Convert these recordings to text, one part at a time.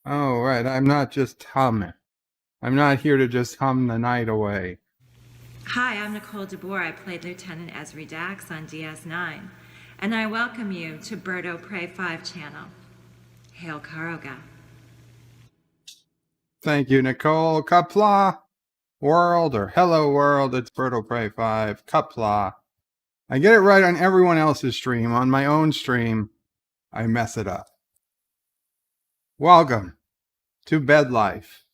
Oh, right. I'm not just humming. I'm not here to just hum the night away. Hi, I'm Nicole DeBoer. I played Lieutenant Esri Dax on DS9, and I welcome you to Birdo Prey 5 channel. Hail Karoga. Thank you, Nicole. Qapla World or Hello World. It's Birdo Prey 5. Qapla. I get it right on everyone else's stream. On my own stream, I mess it up. Welcome to Bed Life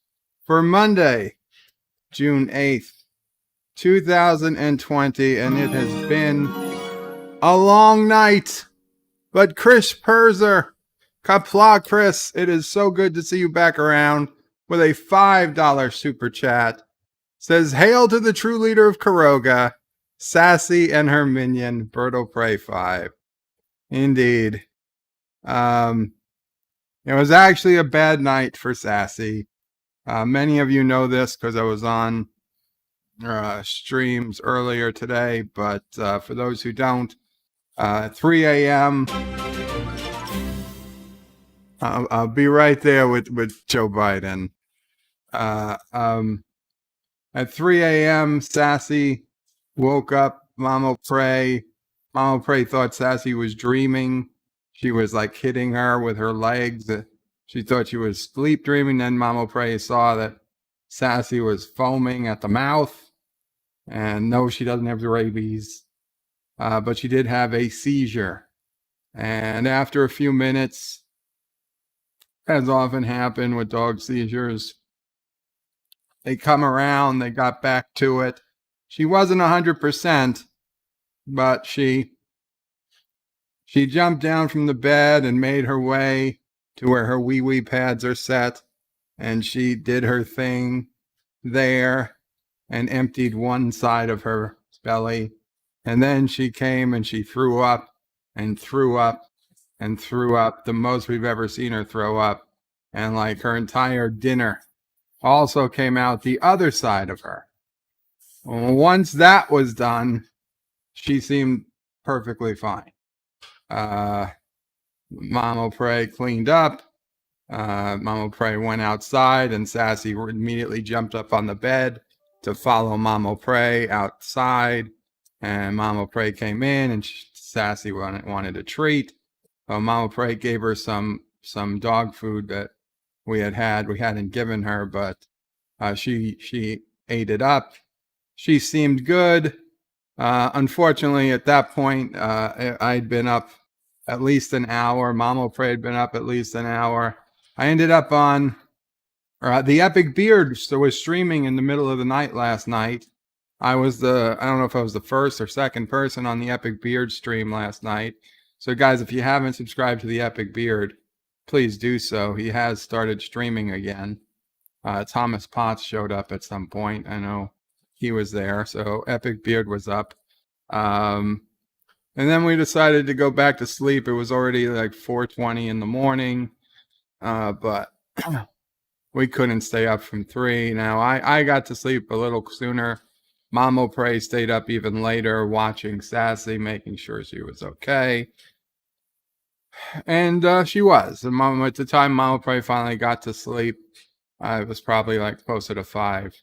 for Monday, June 8th, 2020, and it has been a long night. But Chris Perzer, Qapla Chris, it is so good to see you back around with a $5 super chat. Says, hail to the true leader of Karoga, Sassy and her minion, Birdo Prey 5. Indeed. It was actually a bad night for Sassy. Many of you know this because I was on streams earlier today, but for those who don't, 3 a.m. I'll be right there with Joe Biden. At 3 a.m., Sassy woke up Mama Prey. Mama Prey thought Sassy was dreaming. She was like hitting her with her legs. She thought she was sleep dreaming. Then Mama Prey saw that Sassy was foaming at the mouth. And no, she doesn't have the rabies. But she did have a seizure. And after a few minutes, as often happened with dog seizures, they come around, they got back to it. She wasn't 100%, but she jumped down from the bed and made her way to where her wee-wee pads are set. And she did her thing there and emptied one side of her belly. And then she came and she threw up and threw up and threw up, the most we've ever seen her throw up. And like her entire dinner also came out the other side of her. Once that was done, she seemed perfectly fine. Mama Prey cleaned up. Mama Prey went outside, and Sassy immediately jumped up on the bed to follow Mama Prey outside. And Mama Prey came in, and Sassy wanted a treat. Mama Prey gave her some dog food that we hadn't given her, but she ate it up. She seemed good. Unfortunately, at that point, I'd been up at least an hour. Mama Prey had been up at least an hour. I ended up on the Epic Beard was streaming in the middle of the night last night. I don't know if I was the first or second person on the Epic Beard stream last night. So guys, if you haven't subscribed to the Epic Beard, please do so. He has started streaming again. Thomas Potts showed up at some point. I know he was there. So Epic Beard was up. And then we decided to go back to sleep. It was already like 4:20 in the morning. But we couldn't stay up from 3. Now, I got to sleep a little sooner. Mama Prey stayed up even later, watching Sassy, making sure she was okay. And she was. At the time Mama Prey finally got to sleep, it was probably like closer to 5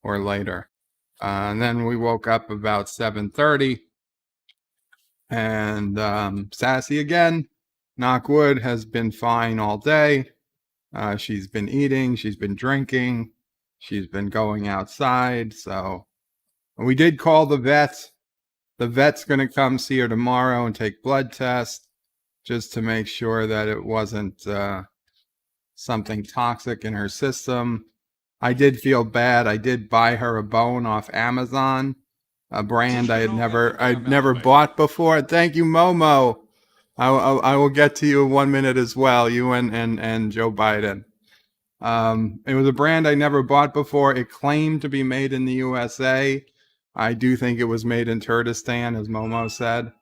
or later. And then we woke up about 7:30. And Sassy again, knock wood, has been fine all day. She's been eating, she's been drinking, she's been going outside. So we did call the vet. The vet's going to come see her tomorrow and take blood tests just to make sure that it wasn't something toxic in her system. I did feel bad. I did buy her a bone off Amazon, a brand I'd never bought before. Thank you, Momo. I will get to you in 1 minute as well, you and Joe Biden. It was a brand I never bought before. It claimed to be made in the USA. I do think it was made in Kurdistan, as Momo said.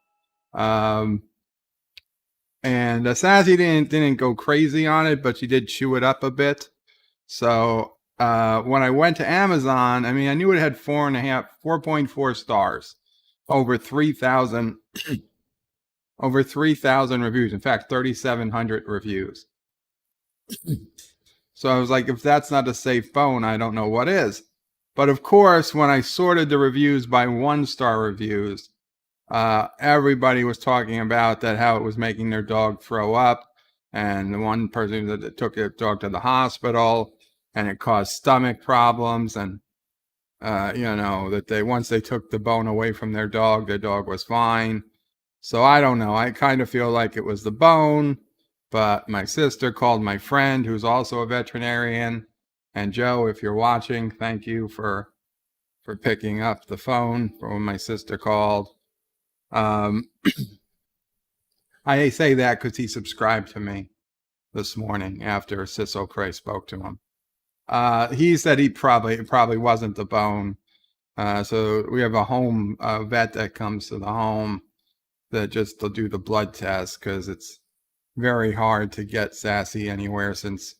And Sassy didn't go crazy on it, but she did chew it up a bit. So when I went to Amazon, I mean, I knew it had 4.4 stars, over 3,000 reviews. In fact, 3,700 reviews. So I was like, if that's not a safe bone, I don't know what is. But of course, when I sorted the reviews by 1-star reviews, everybody was talking about that, how it was making their dog throw up. And the one person that took their dog to the hospital, and it caused stomach problems. And, that once they took the bone away from their dog was fine. So I don't know. I kind of feel like it was the bone, but my sister called my friend, who's also a veterinarian. And Joe, if you're watching, thank you for picking up the phone for when my sister called. I say that because he subscribed to me this morning after Ciso Cray spoke to him. He said it probably wasn't the bone. So we have a home vet that comes to the home that just to do the blood test, because it's very hard to get Sassy anywhere, since,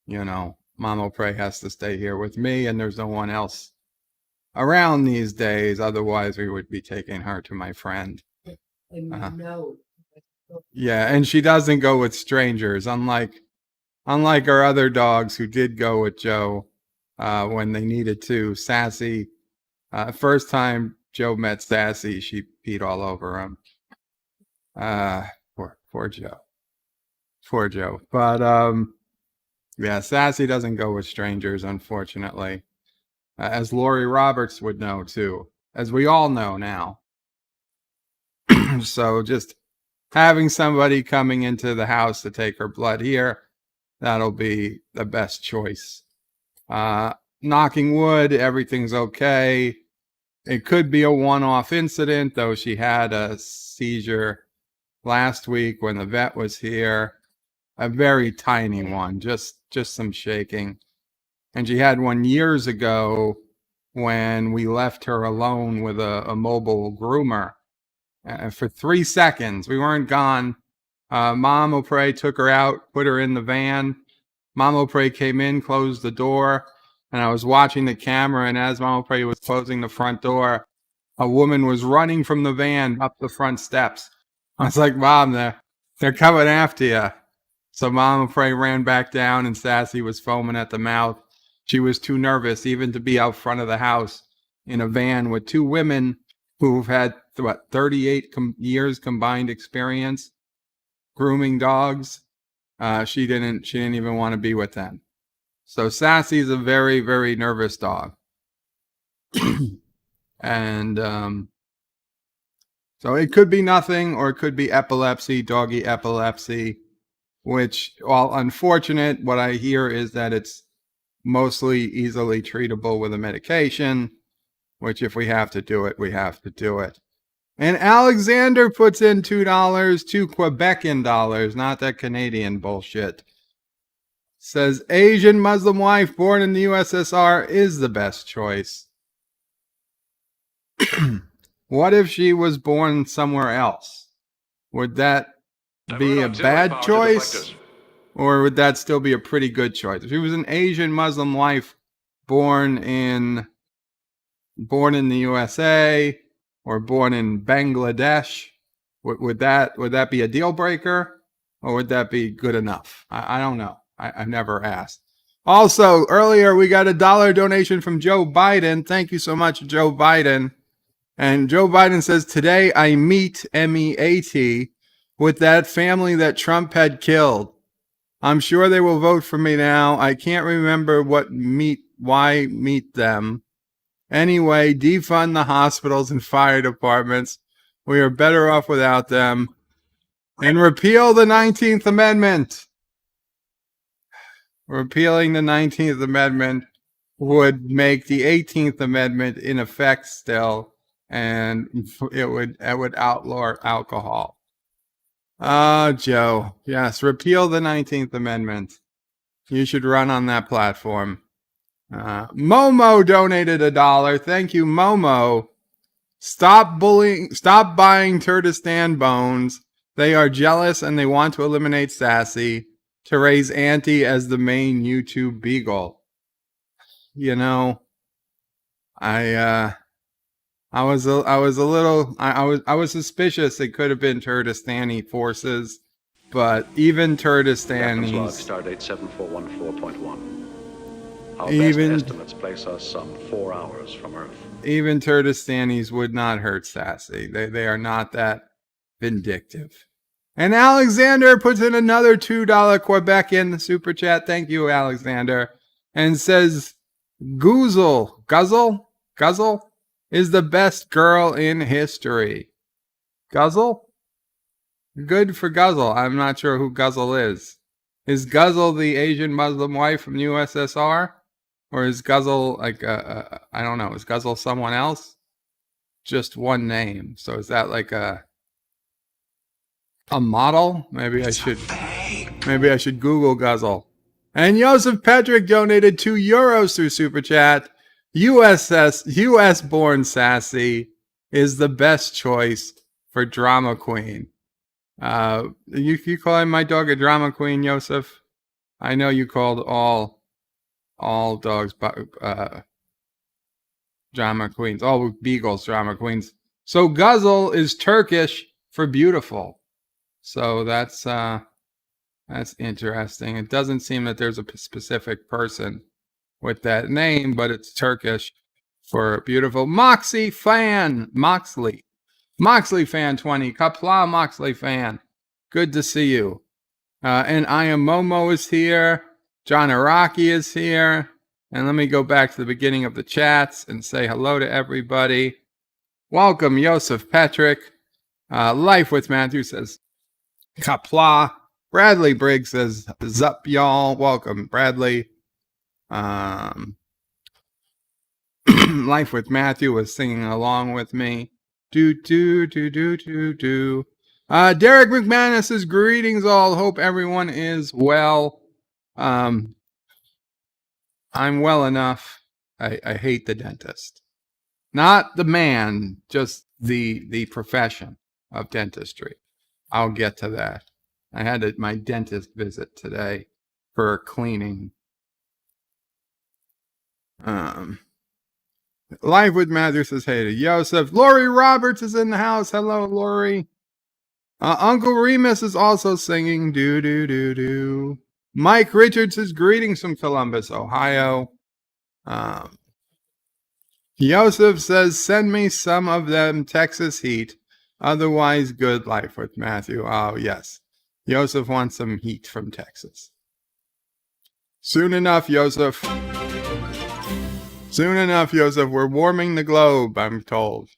Mama Prey has to stay here with me and there's no one else around these days. Otherwise, we would be taking her to my friend. Yeah, and she doesn't go with strangers, unlike our other dogs who did go with Joe when they needed to. Sassy, first time Joe met Sassy, she peed all over him. Poor Joe. But yeah, Sassy doesn't go with strangers, unfortunately, as Lori Roberts would know too, as we all know now. So just having somebody coming into the house to take her blood here, that'll be the best choice. Knocking wood, everything's okay. It could be a one-off incident, though. She had a seizure last week when the vet was here, a very tiny one, just some shaking. And she had one years ago when we left her alone with a mobile groomer for 3 seconds. We weren't gone. Mama Prey took her out, put her in the van. Mama Prey came in, closed the door, and I was watching the camera, and as Mama Prey was closing the front door, a woman was running from the van up the front steps. I was like, Mom, They're coming after you. So Mama Prey ran back down, and Sassy was foaming at the mouth. She was too nervous even to be out front of the house in a van with two women who've had, 38 years combined experience grooming dogs. She didn't even want to be with them. So Sassy's a very, very nervous dog. And so it could be nothing, or it could be epilepsy, doggy epilepsy, which, while unfortunate, what I hear is that it's mostly easily treatable with a medication, which if we have to do it, we have to do it. And Alexander puts in $2, $2 Quebecan dollars, not that Canadian bullshit. Says Asian Muslim wife born in the USSR is the best choice. What if she was born somewhere else? Would that be a bad choice? Or would that still be a pretty good choice? If she was an Asian Muslim wife born in the USA or born in Bangladesh, would that be a deal breaker, or would that be good enough? I don't know. I've never asked. Also, earlier we got a $1 donation from Joe Biden. Thank you so much, Joe Biden. And Joe Biden says, today I meet, MEAT, with that family that Trump had killed. I'm sure they will vote for me now. I can't remember why meet them. Anyway, defund the hospitals and fire departments. We are better off without them. And repeal the 19th Amendment. Repealing the 19th Amendment would make the 18th Amendment in effect still, and it would outlaw alcohol. Joe, yes, repeal the 19th Amendment. You should run on that platform. Momo donated $1. Thank you, Momo. Stop buying Kurdistan bones. They are jealous and they want to eliminate Sassy to raise Auntie as the main YouTube beagle. You know, I was suspicious it could have been Kurdistani forces, but even Kurdistanis. Stardate 7414.1. Our best estimates place us some 4 hours from Earth. Even Kurdistanis would not hurt Sassy. They are not that vindictive. And Alexander puts in another $2 Quebec in the super chat. Thank you, Alexander. And says, Guzzle is the best girl in history. Guzzle? Good for Guzzle. I'm not sure who Guzzle is. Is Guzzle the Asian Muslim wife from USSR? Or is Guzzle like I don't know, is Guzzle someone else? Just one name. So is that like a model? Maybe I should Google Guzzle. And Joseph Patrick donated €2 through Super Chat. US born Sassy is the best choice for drama queen. You calling my dog a drama queen, Joseph? I know you called all dogs drama queens, all beagles drama queens. So Guzzle is Turkish for beautiful. So that's interesting. It doesn't seem that there's a specific person with that name, but it's Turkish for beautiful. Moxley fan 20. Qapla Moxley fan. Good to see you. And I am Momo is here. John Araki is here. And let me go back to the beginning of the chats and say hello to everybody. Welcome, Joseph Patrick. Life with Matthew says Qapla. Bradley Briggs says Zup y'all. Welcome, Bradley. Life with Matthew was singing along with me. Do. Derek McManus says greetings all. Hope everyone is well. I'm well enough. I hate the dentist. Not the man, just the profession of dentistry. I'll get to that. I had my dentist visit today for cleaning. Live with Matthew says hey to Joseph. Lori Roberts is in the house. Hello, Lori. Uncle Remus is also singing. Do, do, do, do. Mike Richards is greetings from Columbus, Ohio. Joseph says, send me some of them Texas heat. Otherwise, good life with Matthew. Oh, yes. Joseph wants some heat from Texas. Soon enough, Joseph. Soon enough, Joseph. We're warming the globe, I'm told.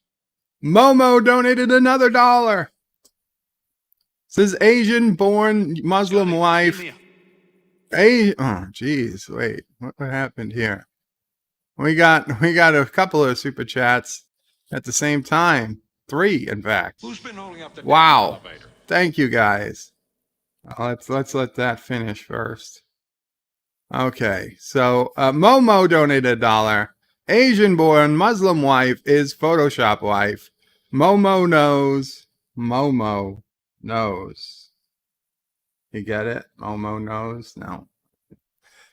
Momo donated another $1. Says Asian-born Muslim wife. Oh, geez. Wait. What happened here? We got a couple of super chats at the same time. 3, in fact. Who's been holding up the Wow. elevator? Thank you, guys. Let's let that finish first. Okay, so Momo donated $1. Asian-born Muslim wife is Photoshop wife. Momo knows. Momo knows. You get it? Momo knows? No.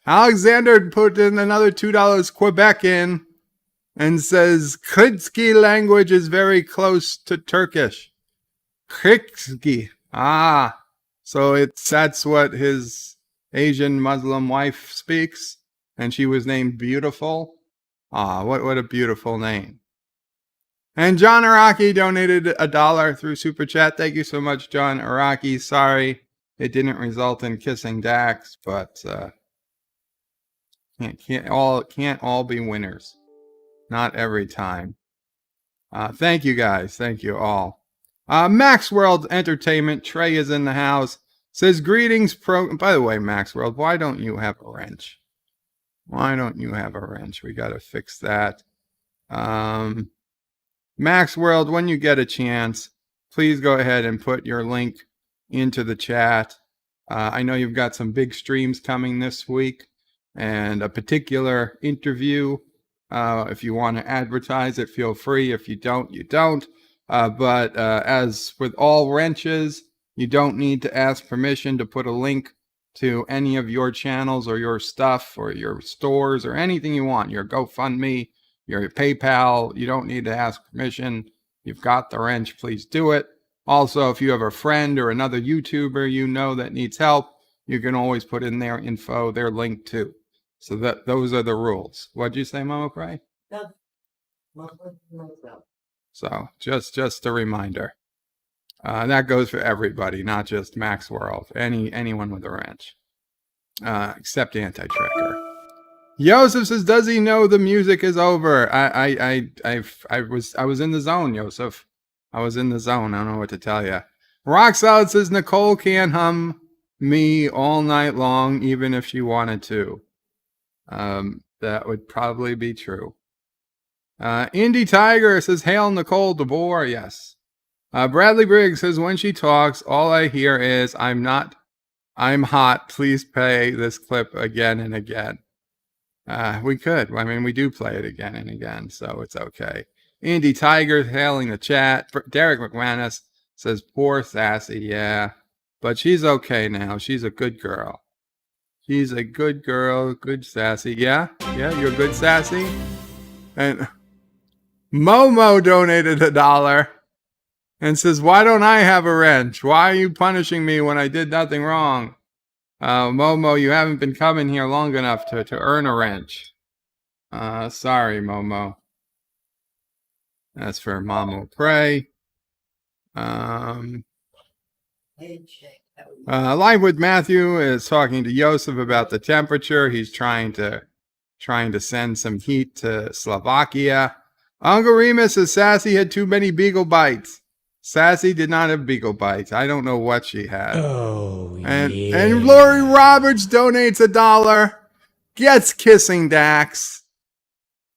Alexander put in another $2 Quebec in and says Kyrgyz language is very close to Turkish. Kyrgyz. Ah, so that's what his Asian Muslim wife speaks, and she was named Beautiful. Ah, what a beautiful name. And John Araki donated $1 through Super Chat. Thank you so much, John Araki. Sorry it didn't result in kissing Dax, but can't all be winners. Not every time. Thank you guys. Thank you all. Max World Entertainment, Trey is in the house. Says greetings by the way, Max World, why don't you have a wrench? Why don't you have a wrench? We got to fix that. Max World, when you get a chance, please go ahead and put your link into the chat. I know you've got some big streams coming this week and a particular interview. If you want to advertise it, feel free. If you don't, you don't. But as with all wrenches, you don't need to ask permission to put a link to any of your channels or your stuff or your stores or anything you want. Your GoFundMe, your PayPal. You don't need to ask permission. You've got the wrench. Please do it. Also, if you have a friend or another YouTuber you know that needs help, you can always put in their info, their link too. So those are the rules. What'd you say, Mama Pray? So just a reminder. That goes for everybody, not just Max World. Anyone with a wrench, except Anti-Tracker. Joseph says, "Does he know the music is over?" I was in the zone, Joseph. I was in the zone. I don't know what to tell you. Rock Solid says Nicole can't hum me all night long, even if she wanted to. That would probably be true. Indie Tiger says, "Hail Nicole DeBoer." Yes. Bradley Briggs says, "When she talks, all I hear is, I'm hot. Please play this clip again and again." We could. I mean, we do play it again and again, so it's okay. Indie Tiger hailing the chat. Derek McManus says, "Poor Sassy." Yeah, but she's okay now. She's a good girl. She's a good girl, good Sassy. Yeah, you're good Sassy. And Momo donated $1 and says, "Why don't I have a wrench? Why are you punishing me when I did nothing wrong?" Momo, you haven't been coming here long enough to earn a wrench. Sorry, Momo. That's for Mama Pray. Live with Matthew is talking to Joseph about the temperature. He's trying to send some heat to Slovakia. Uncle Remus says Sassy had too many beagle bites. Sassy did not have beagle bites. I don't know what she had. Oh, And Lori Roberts donates $1, gets kissing Dax,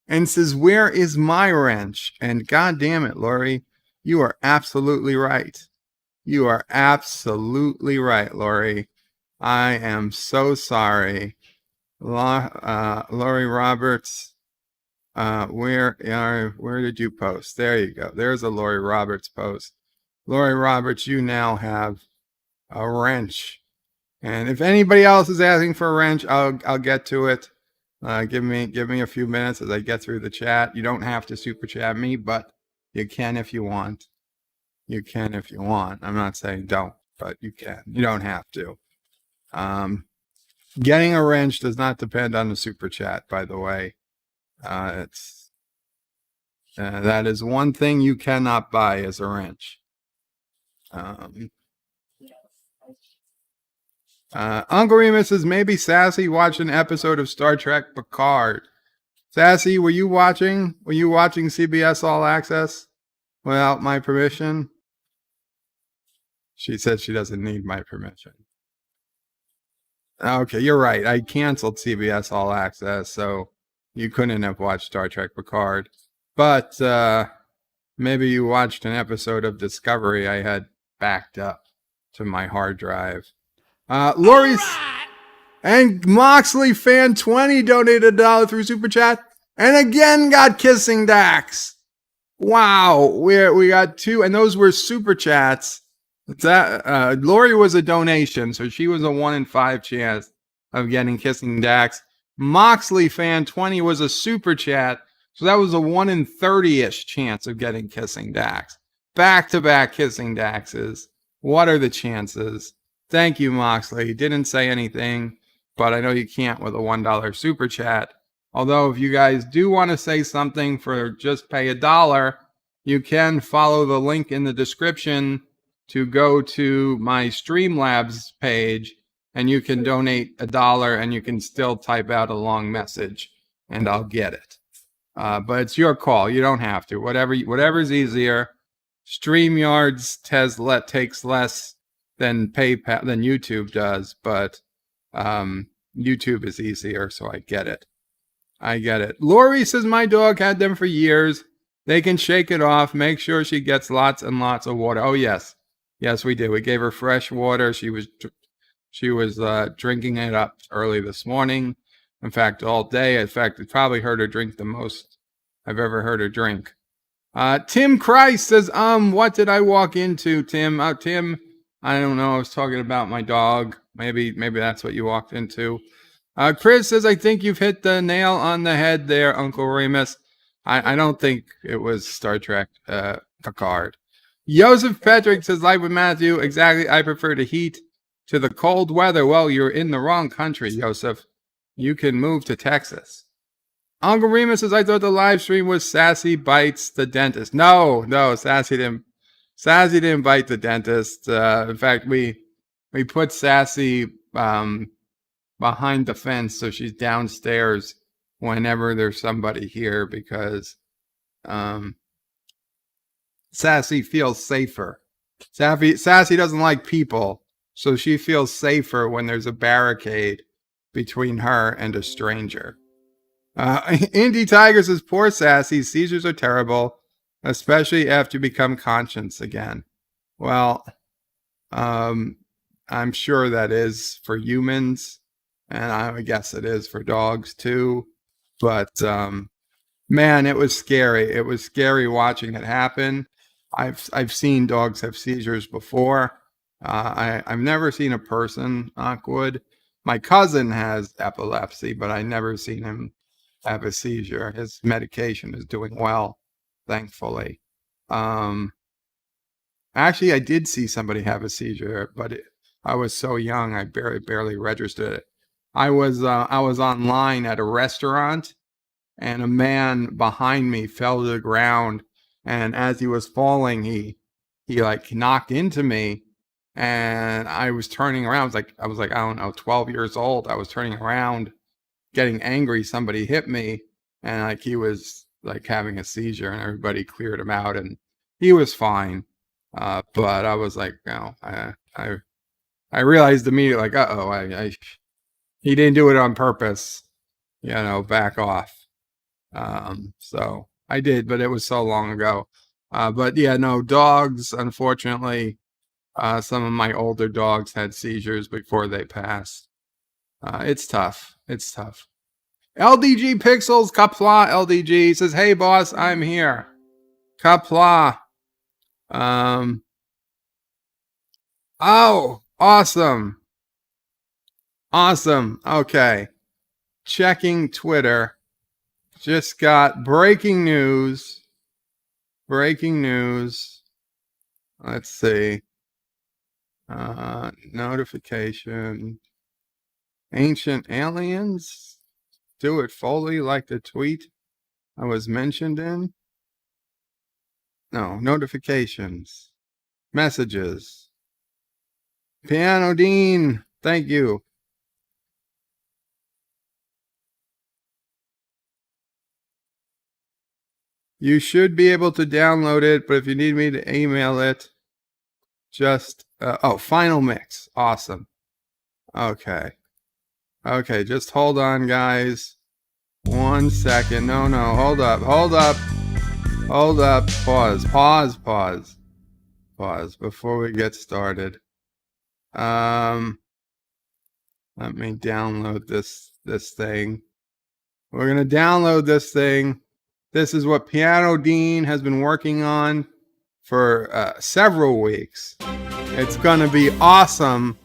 and says, "Where is my wrench?" And God damn it, Lori, you are absolutely right. You are absolutely right, Lori. I am so sorry. Lori Roberts, where did you post? There you go. There's a Lori Roberts post. Lori Roberts, you now have a wrench. And if anybody else is asking for a wrench, I'll get to it. Give me a few minutes as I get through the chat. You don't have to super chat me, but you can if you want. You can if you want. I'm not saying don't, but you can. You don't have to. Getting a wrench does not depend on the super chat, by the way. It's that is one thing you cannot buy is a wrench. Uncle Remus says maybe Sassy watched an episode of Star Trek Picard. Sassy, were you watching? Were you watching CBS All Access without my permission? She said she doesn't need my permission. Okay, you're right. I canceled CBS All Access, so you couldn't have watched Star Trek Picard. But maybe you watched an episode of Discovery I had backed up to my hard drive. Lori's and Moxley fan 20 donated $1 through Super Chat and again got kissing Dax. Wow, we got 2, and those were Super Chats. That Lori was a donation, so she was a 1 in 5 chance of getting kissing Dax. Moxley fan 20 was a Super Chat, so that was a 1 in 30-ish chance of getting kissing Dax. Back-to-back kissing Daxes. What are the chances? Thank you, Moxley. Didn't say anything, but I know you can't with a $1 Super Chat. Although if you guys do want to say something for just pay $1, you can follow the link in the description to go to my Streamlabs page, and you can donate $1 and you can still type out a long message and I'll get it. But it's your call. You don't have to. Whatever's easier. StreamYards takes less than PayPal than YouTube does, but YouTube is easier, so I get it. Lori says my dog had them for years. They can shake it off. Make sure she gets lots and lots of water. Oh yes, we did. We gave her fresh water. She was drinking it up early this morning. In fact, all day. In fact, it probably heard her drink the most I've ever heard her drink. Tim Christ says, what did I walk into, Tim? Tim, I don't know. I was talking about my dog. Maybe that's what you walked into. Chris says, I think you've hit the nail on the head there, Uncle Remus. I don't think it was Star Trek Picard. Joseph Patrick says, like with Matthew, exactly. I prefer the heat to the cold weather. Well, you're in the wrong country, Joseph. You can move to Texas. Uncle Remus says, I thought the live stream was Sassy Bites the Dentist. No, Sassy didn't bite the dentist. In fact, we put Sassy behind the fence, so she's downstairs whenever there's somebody here, because Sassy feels safer. Sassy doesn't like people, so she feels safer when there's a barricade between her and a stranger. Indy Tiger says, poor Sassy, seizures are terrible, especially after you become conscious again. Well, I'm sure that is for humans, and I guess it is for dogs too. But man, it was scary. It was scary watching it happen. I've seen dogs have seizures before. I've never seen a person, knock wood. My cousin has epilepsy, but I never seen him have a seizure. His medication is doing well, thankfully. Actually, I did see somebody have a seizure, but I was so young I barely registered it. I was online at a restaurant, and a man behind me fell to the ground, and as he was falling, he like knocked into me, and I was turning around. I was like I don't know, 12 years old. I was turning around, getting angry. Somebody hit me, and like he was like having a seizure, and everybody cleared him out, and he was fine. But I was like, I realized immediately, like, he didn't do it on purpose, back off. So I did, but it was so long ago. But yeah, no, dogs, unfortunately, some of my older dogs had seizures before they passed. It's tough. LDG Pixels, Qapla LDG says, hey boss, I'm here. Qapla. Oh, awesome. Okay. Checking Twitter. Just got breaking news. Let's see. Notification. Ancient aliens. Do it fully like the tweet I was mentioned in. No, notifications. Messages. Piano Dean, thank you. You should be able to download it, but if you need me to email it, just, final mix. Awesome. Okay. Okay, just hold on, guys. 1 second. No, hold up. Pause before we get started. Let me download this thing. We're gonna download this thing. This is what Piano Dean has been working on for several weeks. It's gonna be awesome.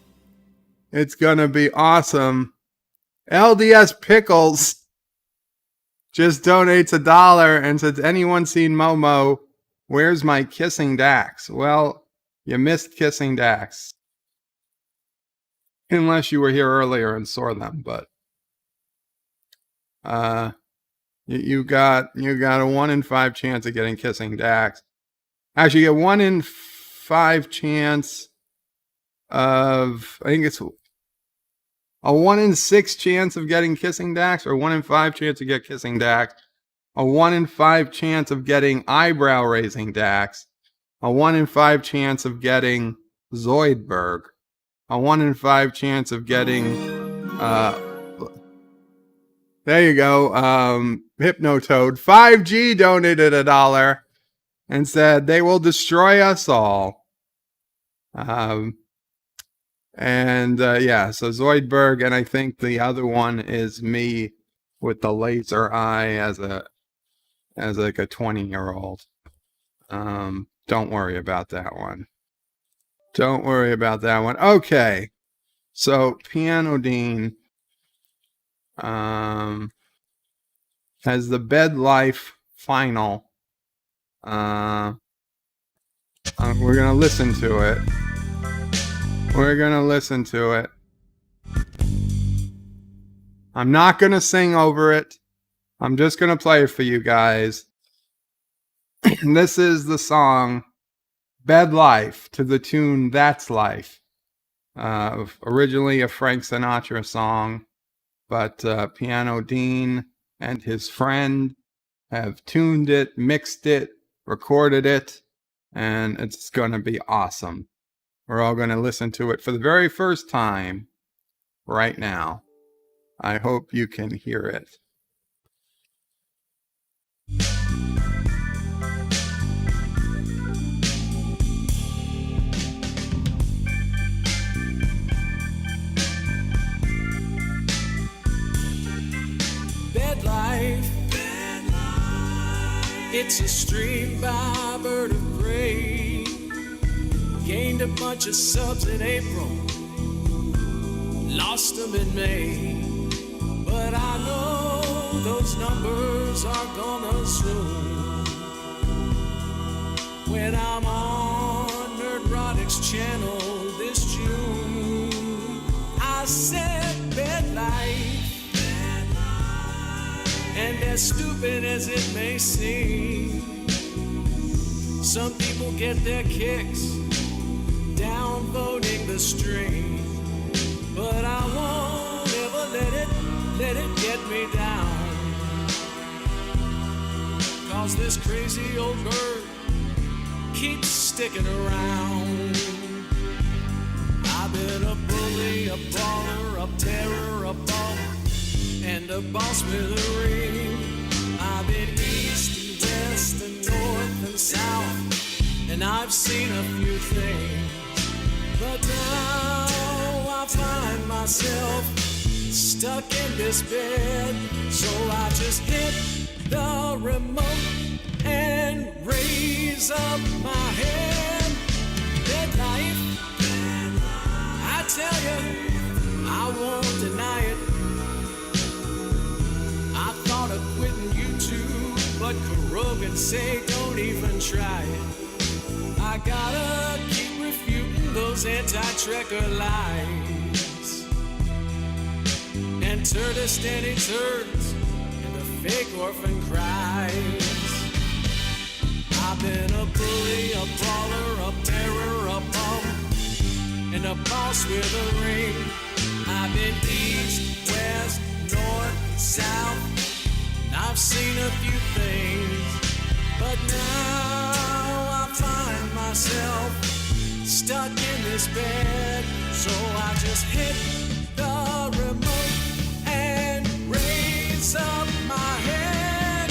It's gonna be awesome. LDS Pickles just donates $1 and says, anyone seen Momo? Where's my Kissing Dax? Well, you missed Kissing Dax. Unless you were here earlier and saw them, but you got a 1 in 5 chance of getting Kissing Dax. Actually, a 1 in 5 chance of, I think it's a 1 in 6 chance of getting Kissing Dax, or 1 in 5 chance to get Kissing Dax, a 1 in 5 chance of getting Eyebrow Raising Dax, a 1 in 5 chance of getting Zoidberg, a 1 in 5 chance of getting, there you go, Hypnotoad. 5G donated $1 and said they will destroy us all. Yeah, so Zoidberg, and I think the other one is me with the laser eye as like a 20-year-old. Don't worry about that one. Don't worry about that one. Okay, so Piano Dean has the Bed Life final. We're gonna listen to it. We're gonna listen to it. I'm not gonna sing over it. I'm just gonna play it for you guys. This is the song Bed Life to the tune That's Life. Originally a Frank Sinatra song, but Piano Dean and his friend have tuned it, mixed it, recorded it, and it's gonna be awesome. We're all going to listen to it for the very first time right now. I hope you can hear it. Bed life, it's a stream by bird of prey. Gained a bunch of subs in April, lost them in May. But I know those numbers are gonna zoom when I'm on Nerdrotic's channel this June. I said Bed Life, and as stupid as it may seem, some people get their kicks downvoting the stream, but I won't ever let it get me down. 'Cause this crazy old bird keeps sticking around. I've been a bully, a baller, a terror, a baller, and a boss smithereen. I've been east and west and north and south, and I've seen a few things. But now I find myself stuck in this bed, so I just hit the remote and raise up my head. Bed life, I tell you, I won't deny it. I thought of quitting YouTube, but Rogan say don't even try it. I gotta keep refuting those anti-trekker lies and turd-a-standing turds and the fake orphan cries. I've been a bully, a brawler, a terror, a bum, and a boss with a ring. I've been east, west, north, south, and I've seen a few things, but now I find myself stuck in this bed. So I just hit the remote and raise up my head.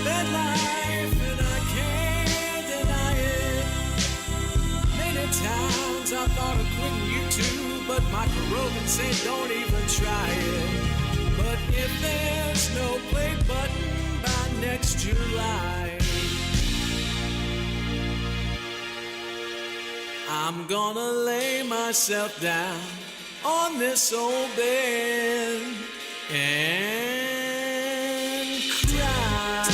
That life, and I can't deny it. Many times I thought of quitting YouTube, but Michael Rogan said don't even try it. But if there's no play button by next July, I'm gonna lay myself down on this old bed and cry.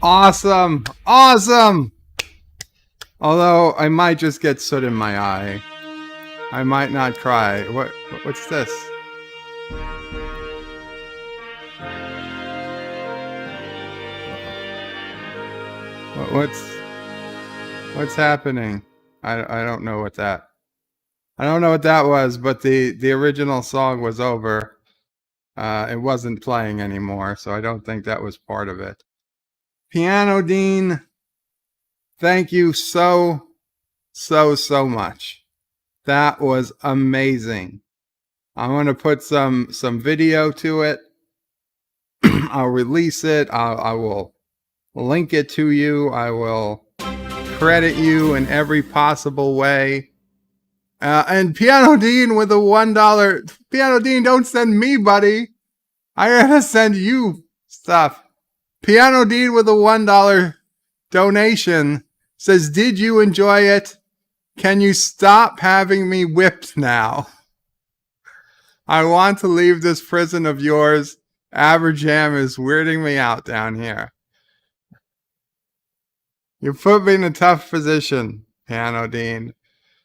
Awesome. Awesome. Although I might just get soot in my eye. I might not cry. What's this? What's happening? I don't know what that. I don't know what that was, but the original song was over. It wasn't playing anymore, so I don't think that was part of it. Piano Dean, thank you so much. That was amazing. I'm going to put some video to it. I'll release it. I will link it to you. I will credit you in every possible way. And Piano Dean with a $1. Piano Dean, don't send me, buddy. I gotta send you stuff. Piano Dean with a $1 donation says, did you enjoy it? Can you stop having me whipped now? I want to leave this prison of yours. Aberjam is weirding me out down here. You put me in a tough position, Piano Dean.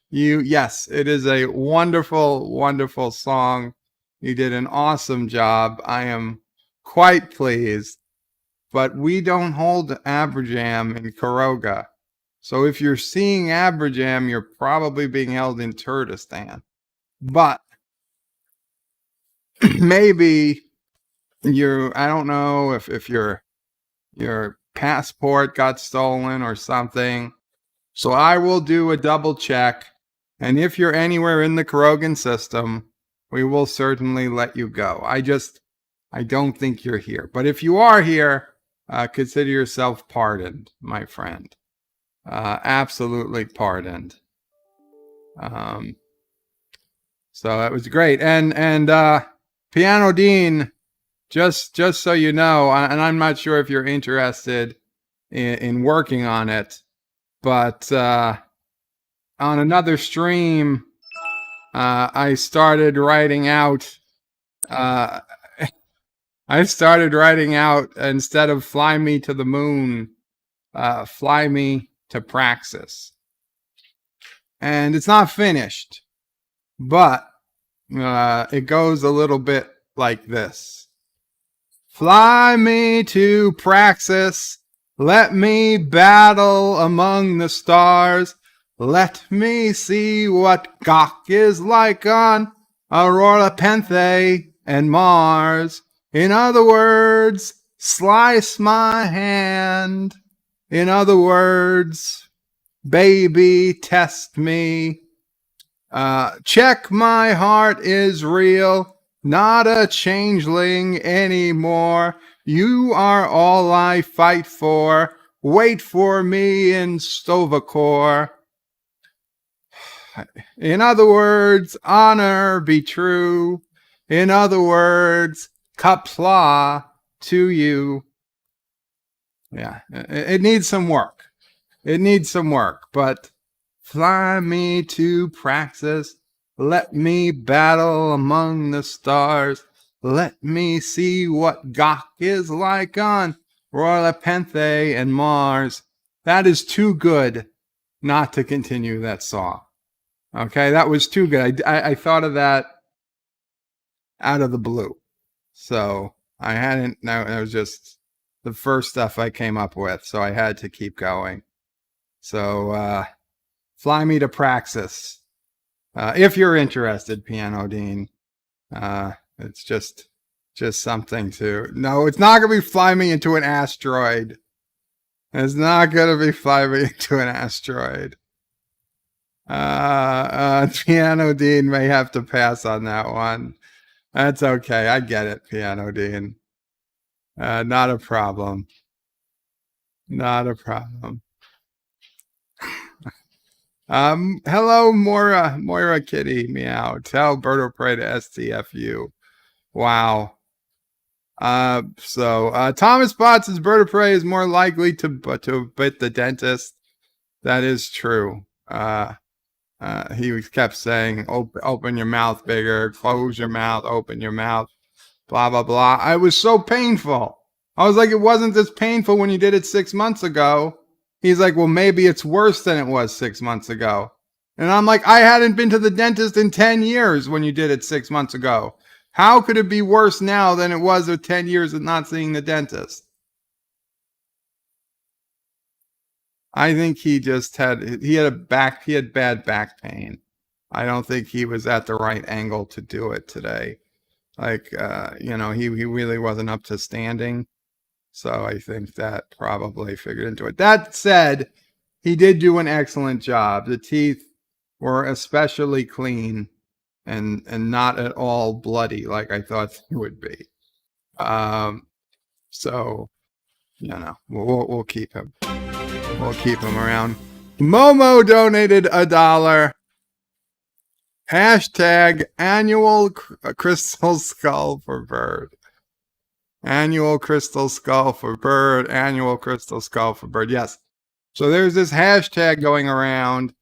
Yes, it is a wonderful, wonderful song. You did an awesome job. I am quite pleased. But we don't hold Aberjam in Karoga. So if you're seeing Aberjam, you're probably being held in Kurdistan. But maybe I don't know if your passport got stolen or something. So I will do a double check. And if you're anywhere in the Karogan system, we will certainly let you go. I don't think you're here. But if you are here, consider yourself pardoned, my friend. Absolutely pardoned. So that was great. And Piano Dean, just so you know, and I'm not sure if you're interested in working on it, but on another stream, I started writing out. Instead of fly me to the moon, fly me to Praxis. And it's not finished, but it goes a little bit like this. Fly me to Praxis, let me battle among the stars, let me see what Gok is like on Aurora Penthe and Mars. In other words, slice my hand. In other words, baby, test me. Check my heart is real, not a changeling anymore. You are all I fight for. Wait for me in Stovacor. In other words, honor be true. In other words, Qapla to you. Yeah, it needs some work. It needs some work, but Fly me to Praxis. Let me battle among the stars. Let me see what Gok is like on Roylepenthe and Mars. That is too good not to continue that song. Okay, that was too good. I thought of that out of the blue. So I hadn't, no, it was just the first stuff I came up with. So I had to keep going. So fly me to Praxis. If you're interested, Piano Dean. It's just something to, no, it's not going to be fly me into an asteroid. It's not going to be fly me into an asteroid. Piano Dean may have to pass on that one. That's okay. I get it, Piano Dean. Not a problem. Not a problem. Hello, Moira Kitty, meow. Tell Berto Prey to STFU. Wow. So Thomas Potts says Berto Prey is more likely to bit the dentist. That is true. He kept saying, open your mouth bigger, close your mouth, open your mouth, blah, blah, blah. It was so painful. I was like, it wasn't this painful when you did it 6 months ago. He's like, well, maybe it's worse than it was 6 months ago. And I'm like, I hadn't been to the dentist in 10 years when you did it 6 months ago. How could it be worse now than it was with 10 years of not seeing the dentist? I think he had bad back pain. I don't think he was at the right angle to do it today. Like, he really wasn't up to standing. So I think that probably figured into it. That said, he did do an excellent job. The teeth were especially clean and not at all bloody like I thought they would be. So, we'll keep him. We'll keep him around. Momo donated $1. Hashtag annual crystal skull for bird. Annual crystal skull for bird. Annual crystal skull for bird. Yes. So there's this hashtag going around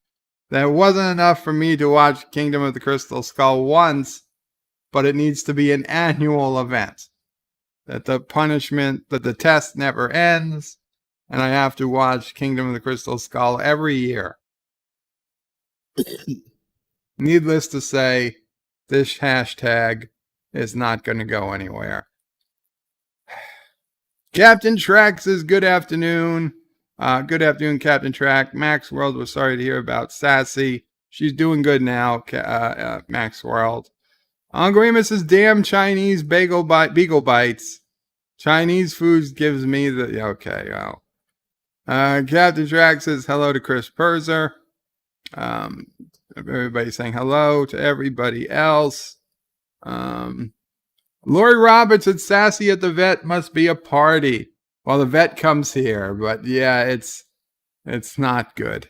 that wasn't enough for me to watch Kingdom of the Crystal Skull once, but it needs to be an annual event. That the test never ends, and I have to watch Kingdom of the Crystal Skull every year. Needless to say, this hashtag is not going to go anywhere. Captain Track says, good afternoon. Good afternoon, Captain Track. Max World was sorry to hear about Sassy. She's doing good now, Max World. Uncle Remus says, damn Chinese beagle bites. Chinese foods gives me the... Okay, well. Captain Track says, hello to Chris Perzer. Everybody saying hello to everybody else. Lori Roberts said, Sassy at the vet must be a party. Well, the vet comes here, but yeah, it's not good.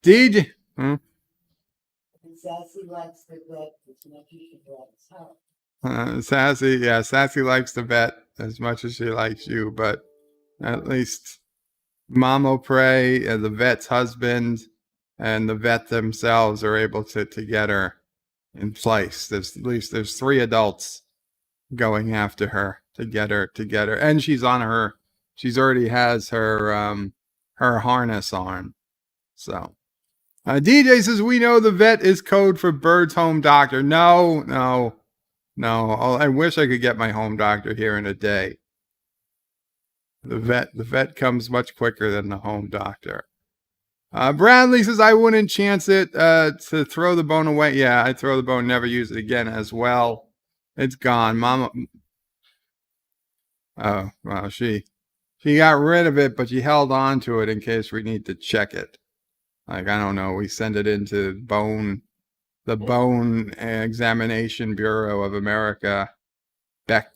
DJ, Sassy likes the vet as much as she likes her. Sassy likes the vet as much as she likes you, but at least Mamo Prey, the vet's husband, and the vet themselves are able to get her in place. There's 3 adults going after her to get her, and she's already has her harness on. So DJ says, we know the vet is code for Bird's home doctor. No. I wish I could get my home doctor here in a day. The vet comes much quicker than the home doctor. Bradley says, I wouldn't chance it to throw the bone away. Yeah, I'd throw the bone, never use it again as well. It's gone. Mama. Oh, well, she got rid of it, but she held on to it in case we need to check it. Like, I don't know, we send it into the Bone Examination Bureau of America, Bexa,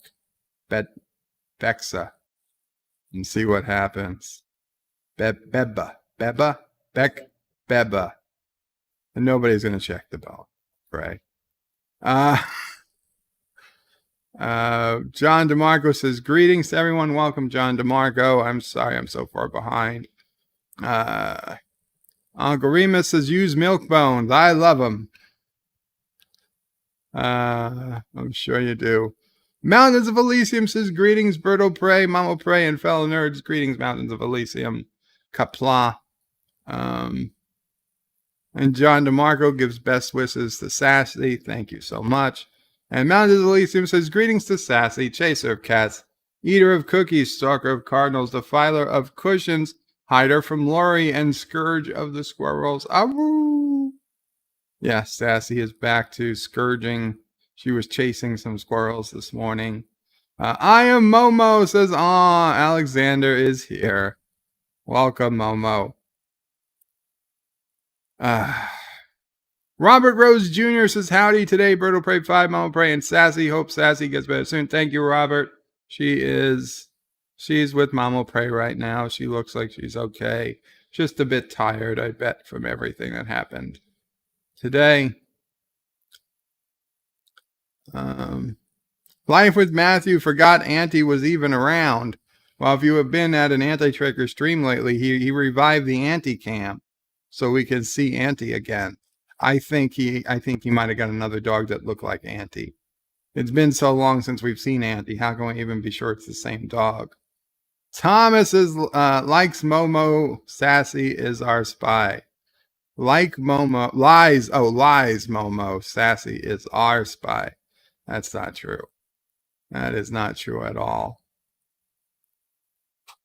and see what happens. Beba. And nobody's going to check the bone, right? John DeMarco says, greetings to everyone. Welcome, John DeMarco. I'm sorry I'm so far behind. Uncle Remus says, use milk bones. I love them. I'm sure you do. Mountains of Elysium says, greetings, Berto Prey, Mama Prey, and fellow nerds. Greetings, Mountains of Elysium. Qapla. And John DeMarco gives best wishes to Sassy. Thank you so much. And Mountains of Elysium says, greetings to Sassy, chaser of cats, eater of cookies, stalker of cardinals, defiler of cushions, hider from Lori, and scourge of the squirrels. Awoo! Yes, Sassy is back to scourging. She was chasing some squirrels this morning. I am Momo, says, aw, Alexander is here. Welcome, Momo. Robert Rose Jr. says, howdy today, Berto Prey 5, Mama Prey, and Sassy. Hope Sassy gets better soon. Thank you, Robert. She's with Mama Prey right now. She looks like she's okay. Just a bit tired, I bet, from everything that happened today. Life with Matthew forgot Auntie was even around. Well, if you have been at an Anti-Tracker stream lately, he revived the Auntie cam so we can see Auntie again. I think he might have got another dog that looked like Auntie. It's been so long since we've seen Auntie. How can we even be sure it's the same dog? Thomas is likes Momo. Sassy is our spy. Like Momo, lies Momo. Sassy is our spy. That's not true. That is not true at all.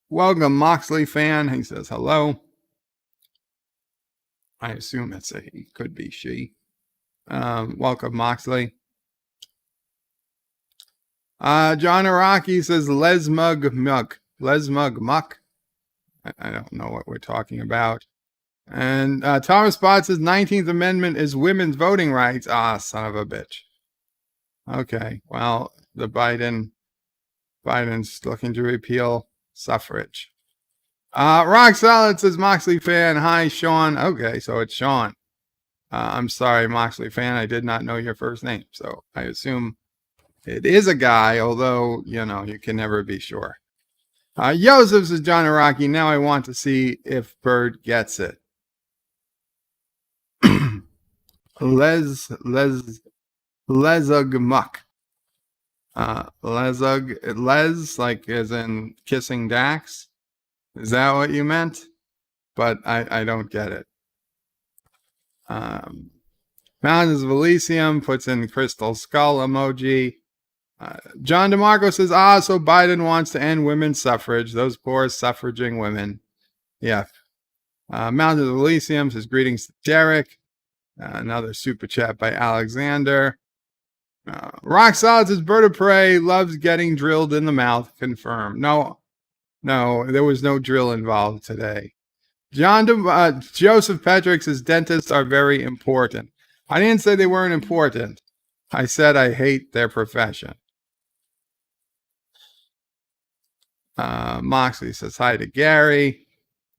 Welcome, Moxley fan. He says hello. I assume it's a he. Could be she. Welcome, Moxley. John Araki says Lesmug Muck. Lesmug Muck. I don't know what we're talking about. And Thomas Spot says 19th Amendment is women's voting rights. Ah, son of a bitch. Okay, well, the Biden's looking to repeal suffrage. Rock Solid says Moxley fan. Hi, Sean. Okay, so it's Sean. I'm sorry, Moxley fan. I did not know your first name, so I assume it is a guy, although, you can never be sure. Joseph says John Araki. Now I want to see if Bird gets it. Lesug Muck. Les, like as in kissing Dax. Is that what you meant? But I don't get it. Mountains of Elysium puts in Crystal Skull emoji. John DeMarco says, so Biden wants to end women's suffrage. Those poor suffraging women. Yeah. Mountains of Elysium says, greetings to Derek. Another super chat by Alexander. Rock Solid says, Bird of Prey loves getting drilled in the mouth. Confirmed. No, there was no drill involved today. Joseph Patrick says, dentists are very important. I didn't say they weren't important. I said I hate their profession. Moxley says, hi to Gary.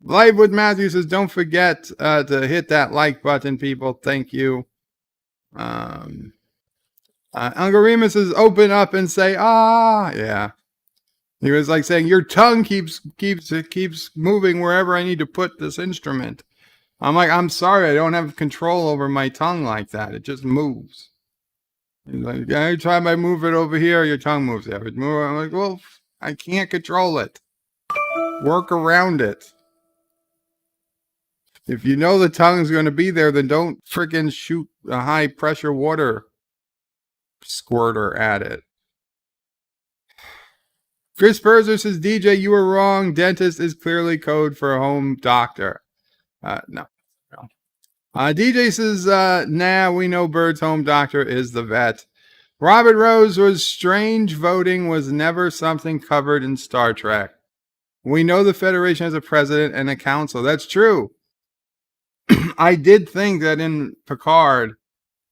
Livewood Matthew says, don't forget to hit that like button, people. Thank you. Uncle Remus says, open up and say, yeah. He was like saying, your tongue keeps moving wherever I need to put this instrument. I'm like, I'm sorry, I don't have control over my tongue like that. It just moves. He's like, every time I move it over here, your tongue moves there. I'm like, well, I can't control it. Work around it. If you know the tongue's going to be there, then don't freaking shoot a high pressure water squirter at it. Chris Berzer says, DJ, you were wrong. Dentist is clearly code for a home doctor. No. DJ says, nah, we know Bird's home doctor is the vet. Robert Rose was strange voting was never something covered in Star Trek. We know the Federation has a president and a council. That's true. I did think that in Picard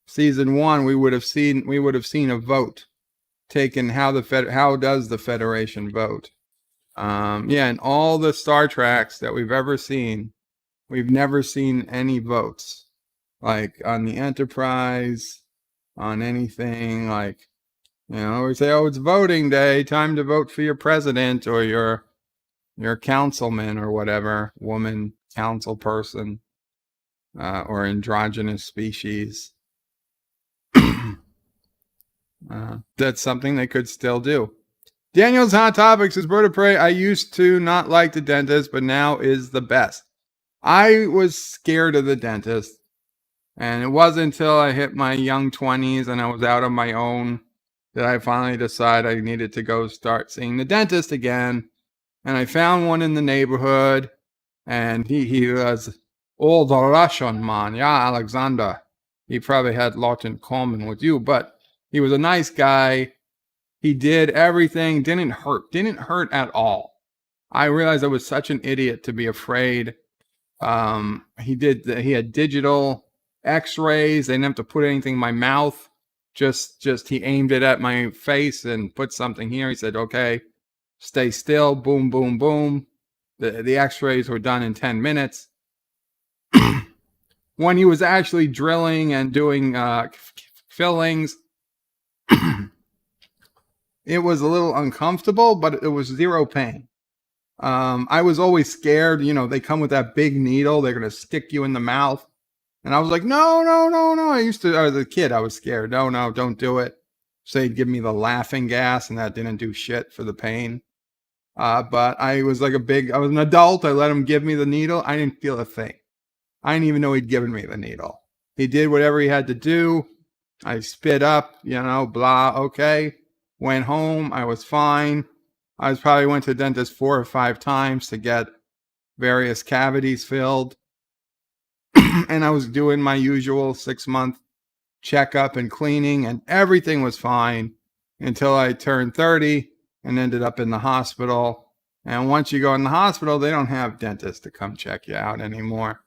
season 1, we would have seen a vote taken. How does the Federation vote? In all the Star Treks that we've ever seen, we've never seen any votes, like on the Enterprise, on anything. Like, we say, it's voting day, time to vote for your president or your councilman or whatever, woman council person. or androgynous species. That's something they could still do. Daniel's Hot Topics is Bird of Prey. I used to not like the dentist, but now is the best. I was scared of the dentist, and it wasn't until I hit my young 20s and I was out on my own that I finally decided I needed to go start seeing the dentist again. And I found one in the neighborhood, and he was all the Russian man. Yeah, Alexander. He probably had a lot in common with you, but he was a nice guy. He did everything. Didn't hurt at all. I realized I was such an idiot to be afraid. He had digital x-rays. They didn't have to put anything in my mouth. Just he aimed it at my face and put something here. He said, okay, stay still. Boom, boom, boom. The x-rays were done in 10 minutes. When he was actually drilling and doing fillings, it was a little uncomfortable, but it was zero pain. I was always scared. They come with that big needle. They're going to stick you in the mouth. And I was like, no. As a kid, I was scared. No, don't do it. So they'd give me the laughing gas, and that didn't do shit for the pain. But I was I was an adult. I let him give me the needle. I didn't feel a thing. I didn't even know he'd given me the needle. He did whatever he had to do. I spit up, blah, okay. Went home. I was fine. I probably went to the dentist 4 or 5 times to get various cavities filled. And I was doing my usual 6-month checkup and cleaning, and everything was fine until I turned 30 and ended up in the hospital. And once you go in the hospital, they don't have dentists to come check you out anymore.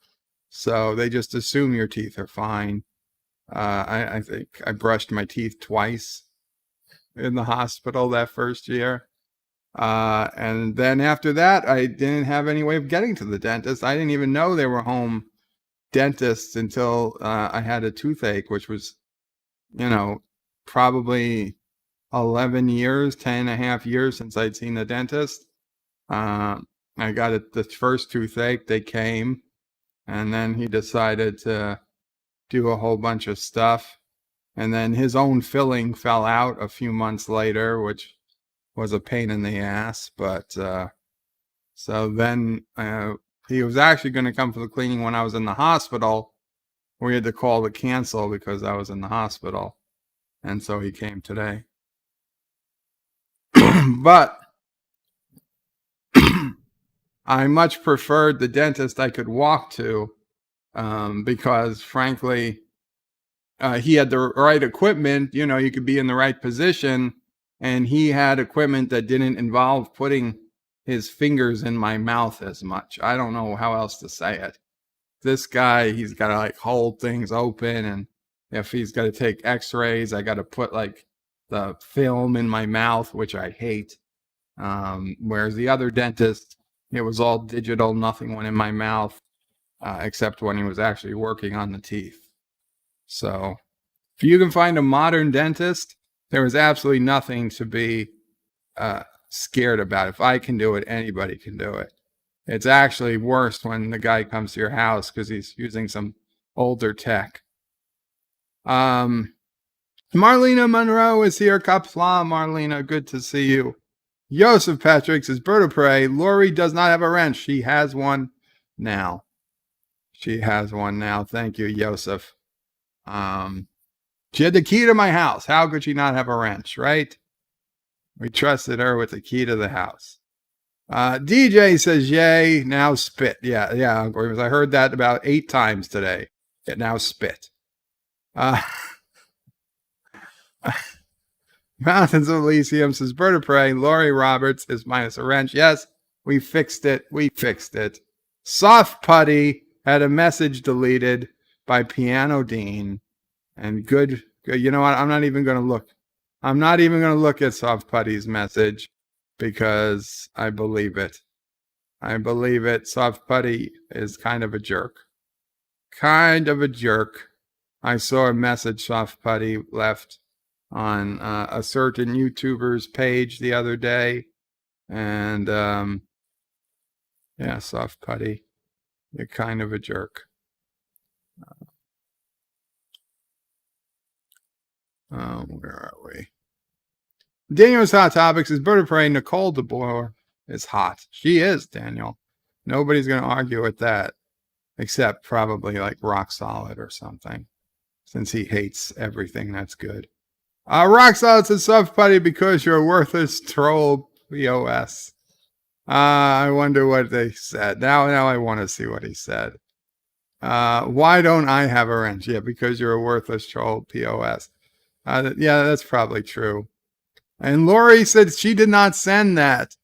So they just assume your teeth are fine. I think I brushed my teeth twice in the hospital that first year. And then after that, I didn't have any way of getting to the dentist. I didn't even know they were home dentists until I had a toothache, which was, probably 11 years, 10 and a half years since I'd seen the dentist. I got it the first toothache. They came, and then he decided to do a whole bunch of stuff. And then his own filling fell out a few months later, which was a pain in the ass. But so then he was actually going to come for the cleaning when I was in the hospital. We had to call to cancel because I was in the hospital. And so he came today. But I much preferred the dentist I could walk to because, frankly, he had the right equipment. You could be in the right position. And he had equipment that didn't involve putting his fingers in my mouth as much. I don't know how else to say it. This guy, he's got to hold things open, and if he's got to take x-rays, I got to put the film in my mouth, which I hate. Whereas the other dentist, it was all digital, nothing went in my mouth, except when he was actually working on the teeth. So if you can find a modern dentist, there is absolutely nothing to be scared about. If I can do it, anybody can do it. It's actually worse when the guy comes to your house because he's using some older tech. Marlena Monroe is here. Qapla, Marlena, good to see you. Joseph Patrick says, Bird of Prey, Lori does not have a wrench. She has one now. Thank you, Joseph. She had the key to my house. How could she not have a wrench, right? We trusted her with the key to the house. DJ says, yay, now spit. Yeah, Uncle Remus. I heard that about 8 times today. It now spit. Mountains of Elysium says, Bird of Prey, Lori Roberts is minus a wrench. Yes, we fixed it. Soft Putty had a message deleted by Piano Dean. And good. You know what? I'm not even going to look. I'm not even going to look at Soft Putty's message because I believe it. Soft Putty is kind of a jerk. I saw a message Soft Putty left on a certain YouTuber's page the other day. And Soft Putty, you're kind of a jerk. Where are we? Daniel's Hot Topics is Bird of Prey. Nicole DeBoer is hot. She is, Daniel. Nobody's going to argue with that, except probably like Rock Solid or something, since he hates everything that's good. Rock Solid says soft putty because you're a worthless troll POS. I wonder what they said. Now I want to see what he said. Why don't I have a wrench? Yeah, because you're a worthless troll POS. Yeah, that's probably true. And Lori said she did not send that.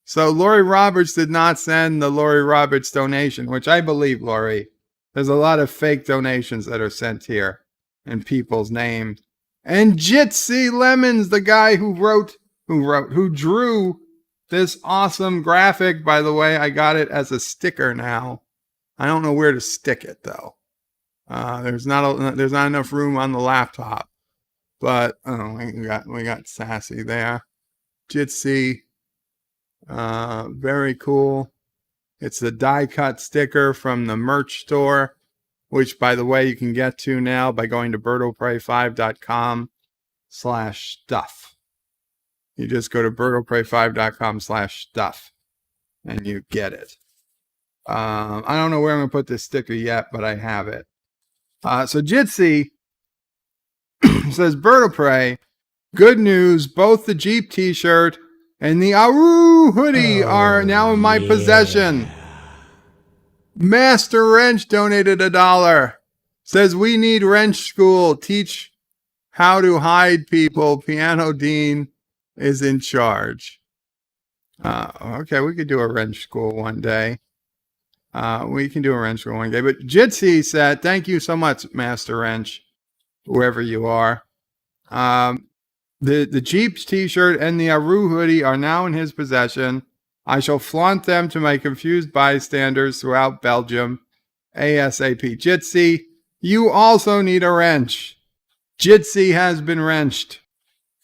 So Lori Roberts did not send the Lori Roberts donation, which I believe, Lori. There's a lot of fake donations that are sent here in people's names. And Jitsi Lemons, the guy who drew this awesome graphic. By the way, I got it as a sticker now. I don't know where to stick it though. There's not enough room on the laptop. But we got Sassy there. Jitsi, very cool. It's the die cut sticker from the merch store, which by the way you can get to now by going to birdofprey5.com/stuff. You just go to birdofprey5.com/stuff and you get it. I don't know where I'm gonna put this sticker yet, but I have it. So Jitsi says, Bird of Prey, good news, both the Jeep t-shirt and the Aru hoodie are now in my possession. Master Wrench donated $1. Says, we need wrench school. Teach how to hide people. Piano Dean is in charge. Okay, we could do a wrench school one day. We can do a wrench school one day. But Jitsi said, thank you so much, Master Wrench, whoever you are. The Jeeps t-shirt and the Aru hoodie are now in his possession. I shall flaunt them to my confused bystanders throughout Belgium. ASAP. Jitsi, you also need a wrench. Jitsi has been wrenched.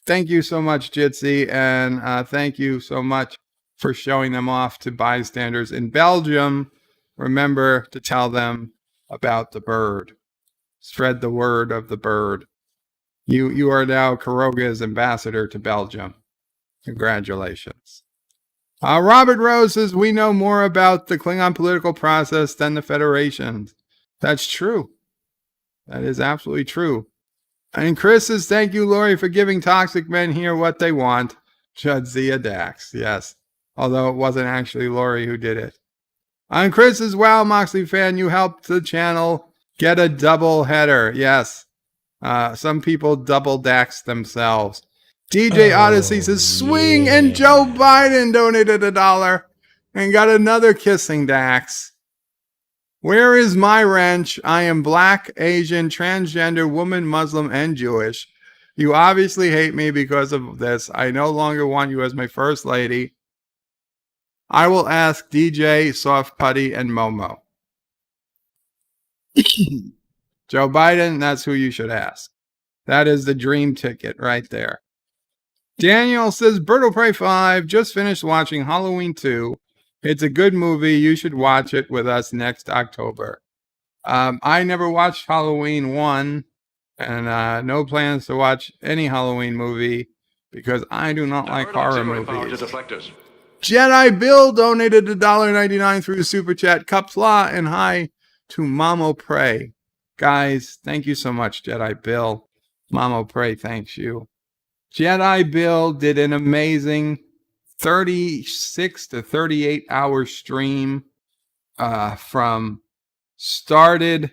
Thank you so much, Jitsi, and thank you so much for showing them off to bystanders in Belgium. Remember to tell them about the bird. Spread the word of the bird. You are now Karoga's ambassador to Belgium. Congratulations. Robert Rose says, we know more about the Klingon political process than the Federation. That's true. That is absolutely true. And Chris says, thank you, Lori, for giving toxic men here what they want. Jadzia Dax. Yes. Although it wasn't actually Lori who did it. And Chris says, wow, Moxley fan, you helped the channel get a double header. Yes. Some people double dax themselves. DJ Odyssey says, swing, and Joe Biden donated $1 and got another kissing dax. Where is my wrench? I am black, Asian, transgender, woman, Muslim, and Jewish. You obviously hate me because of this. I no longer want you as my first lady. I will ask DJ, Soft Putty, and Momo. Joe Biden, that's who you should ask. That is the dream ticket right there. Daniel says, Bird of Prey 5, just finished watching Halloween 2. It's a good movie. You should watch it with us next October. I never watched Halloween 1, and no plans to watch any Halloween movie because I do not like horror movies. Jedi Bill donated $1.99 through the Super Chat. Qapla and hi to Mamo Prey. Guys, thank you so much, Jedi Bill. Mamo Prey thanks you. Jedi Bill did an amazing 36 to 38 hour stream started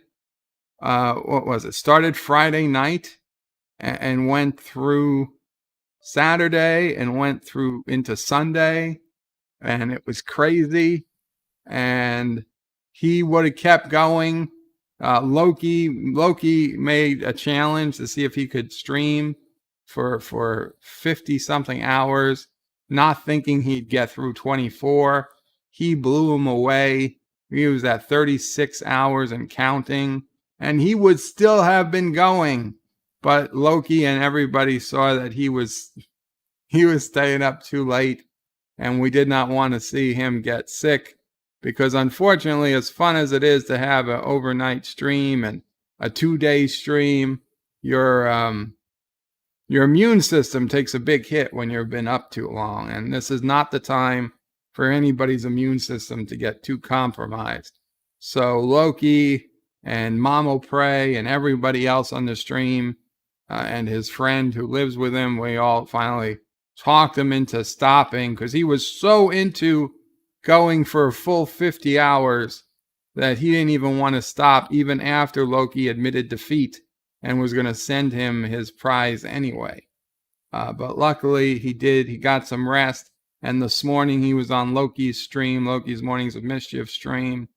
Friday night and went through Saturday and went through into Sunday, and it was crazy. And he would have kept going. Loki made a challenge to see if he could stream for 50 something hours, not thinking he'd get through 24. He blew him away. He was at 36 hours and counting, and he would still have been going, but Loki and everybody saw that he was staying up too late, and we did not want to see him get sick. Because unfortunately, as fun as it is to have an overnight stream and a 2-day stream, your your immune system takes a big hit when you've been up too long. And this is not the time for anybody's immune system to get too compromised. So Loki and Mamo Prey and everybody else on the stream and his friend who lives with him, we all finally talked him into stopping because he was so into going for a full 50 hours that he didn't even want to stop even after Loki admitted defeat and was going to send him his prize anyway. But luckily he did. He got some rest. And this morning he was on Loki's stream, Loki's Mornings of Mischief stream.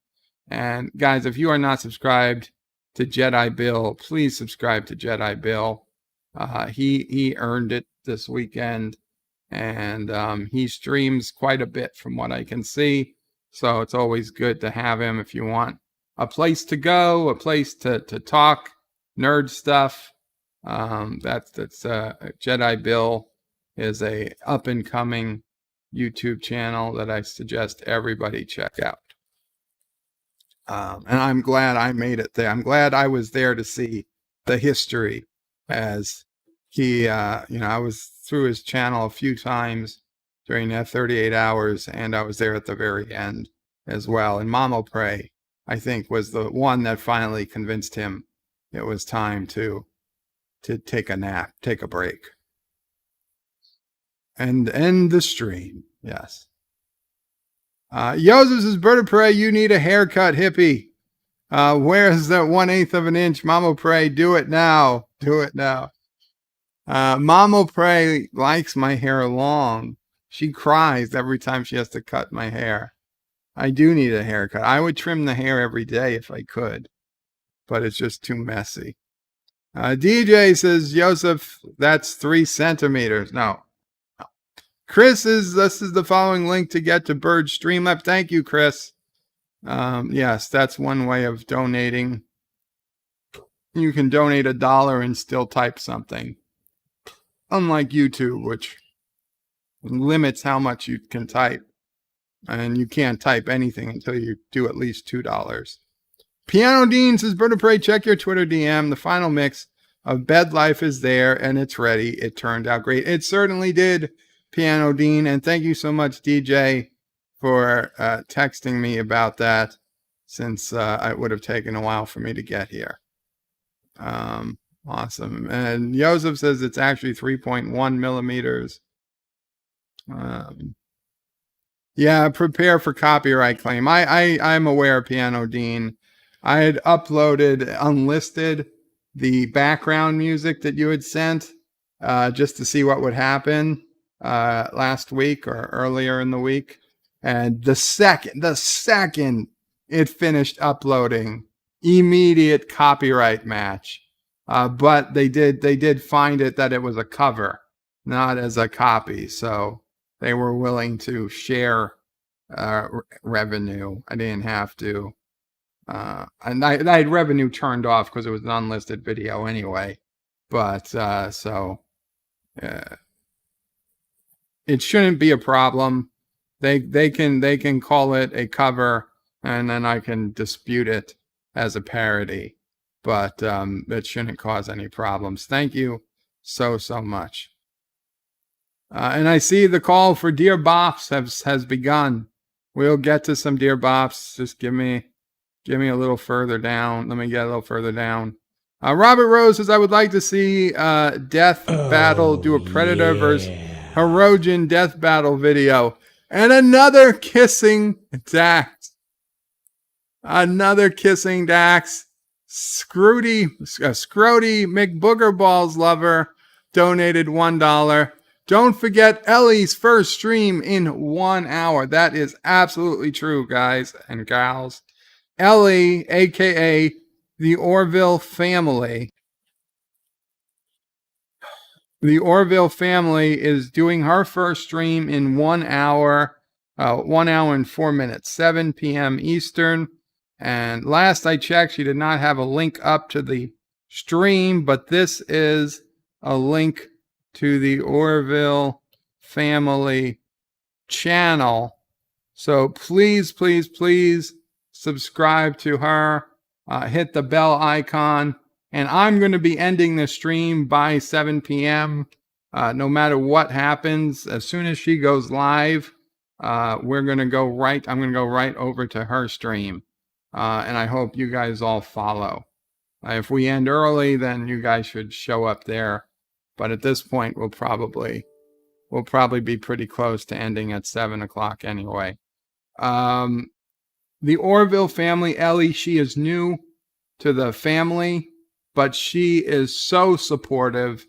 And guys, if you are not subscribed to Jedi Bill, please subscribe to Jedi Bill. He earned it this weekend. And he streams quite a bit from what I can see. So it's always good to have him if you want a place to go, a place to talk nerd stuff. That's Jedi Bill is a up and coming YouTube channel that I suggest everybody check out. And I'm glad I made it there. I'm glad I was there to see the history as he, I was through his channel a few times during that 38 hours, and I was there at the very end as well. And Mamo Prey, I think, was the one that finally convinced him it was time to take a nap, take a break, and end the stream. Yes. Joseph says, Bird of Prey, you need a haircut, hippie. Where's that 1/8 of an inch? Mamo Prey, do it now. Do it now. Mamo Prey likes my hair long. She cries every time she has to cut my hair. I do need a haircut. I would trim the hair every day if I could, but it's just too messy. DJ says, Joseph, that's 3 centimeters. No. Chris this is the following link to get to Bird Streamlab. Thank you, Chris. Yes, that's one way of donating. You can donate $1 and still type something. Unlike YouTube, which limits how much you can type. And you can't type anything until you do at least $2. Piano Dean says, Bird of Prey, check your Twitter DM. The final mix of Bed Life is there and it's ready. It turned out great. It certainly did, Piano Dean. And thank you so much, DJ, for texting me about that, since it would have taken a while for me to get here. Awesome. And Joseph says it's actually 3.1 millimeters. Yeah, prepare for copyright claim. I'm aware, Piano Dean. I had uploaded unlisted the background music that you had sent just to see what would happen last week or earlier in the week. And the second it finished uploading, immediate copyright match. But they did find it that it was a cover, not as a copy. So they were willing to share revenue. I didn't have to. And I had revenue turned off because it was an unlisted video anyway. But it shouldn't be a problem. They can call it a cover, and then I can dispute it as a parody. But it shouldn't cause any problems. Thank you so much. And I see the call for Dear Bops has begun. We'll get to some Dear Bops. Just give me a little further down. Let me get a little further down. Robert Rose says, I would like to see Death Battle do a Predator versus Hirogen Death Battle video. And another kissing Dax. Another kissing Dax. Scrooty McBoogerballs lover donated $1. Don't forget Ellie's first stream in 1 hour. That is absolutely true, guys and gals. Ellie, a.k.a. the Orville family. The Orville family is doing her first stream in 1 hour, 1 hour and 4 minutes, 7 p.m. Eastern. And last I checked, she did not have a link up to the stream, but this is a link to the Orville family channel. So please subscribe to her. Hit the bell icon And I'm going to be ending the stream by 7 p.m. No matter what happens, as soon as she goes live, we're going to go right. I'm going to go right over to her stream. And I hope you guys all follow. If we end early, then you guys should show up there. But at this point, we'll probably be pretty close to ending at 7 o'clock anyway. The Orville family, Ellie, she is new to the family, but she is so supportive.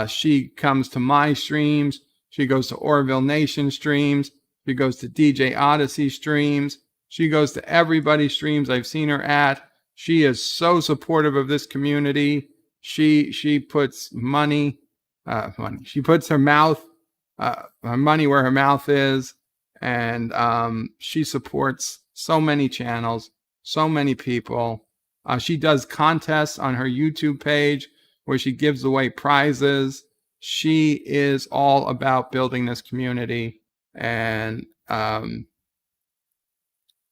She comes to my streams. She goes to Orville Nation streams. She goes to DJ Odyssey streams. She goes to everybody's streams I've seen her at. She is so supportive of this community. She puts money. She puts her money where her mouth is, and she supports so many channels, so many people. She does contests on her YouTube page where she gives away prizes. She is all about building this community, and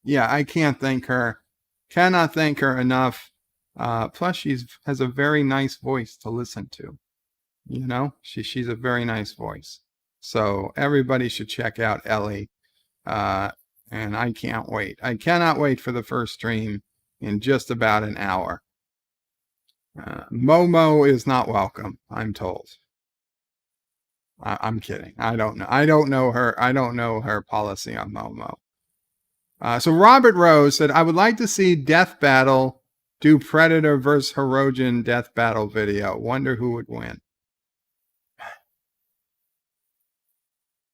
yeah, I cannot thank her enough. Plus, has a very nice voice to listen to. You know, she's a very nice voice. So everybody should check out Ellie. And I can't wait. I cannot wait for the first stream in just about an hour. Momo is not welcome, I'm told. I'm kidding. I don't know. I don't know her policy on Momo. So Robert Rose said, I would like to see Death Battle do Predator versus Hirogen Death Battle video. Wonder who would win.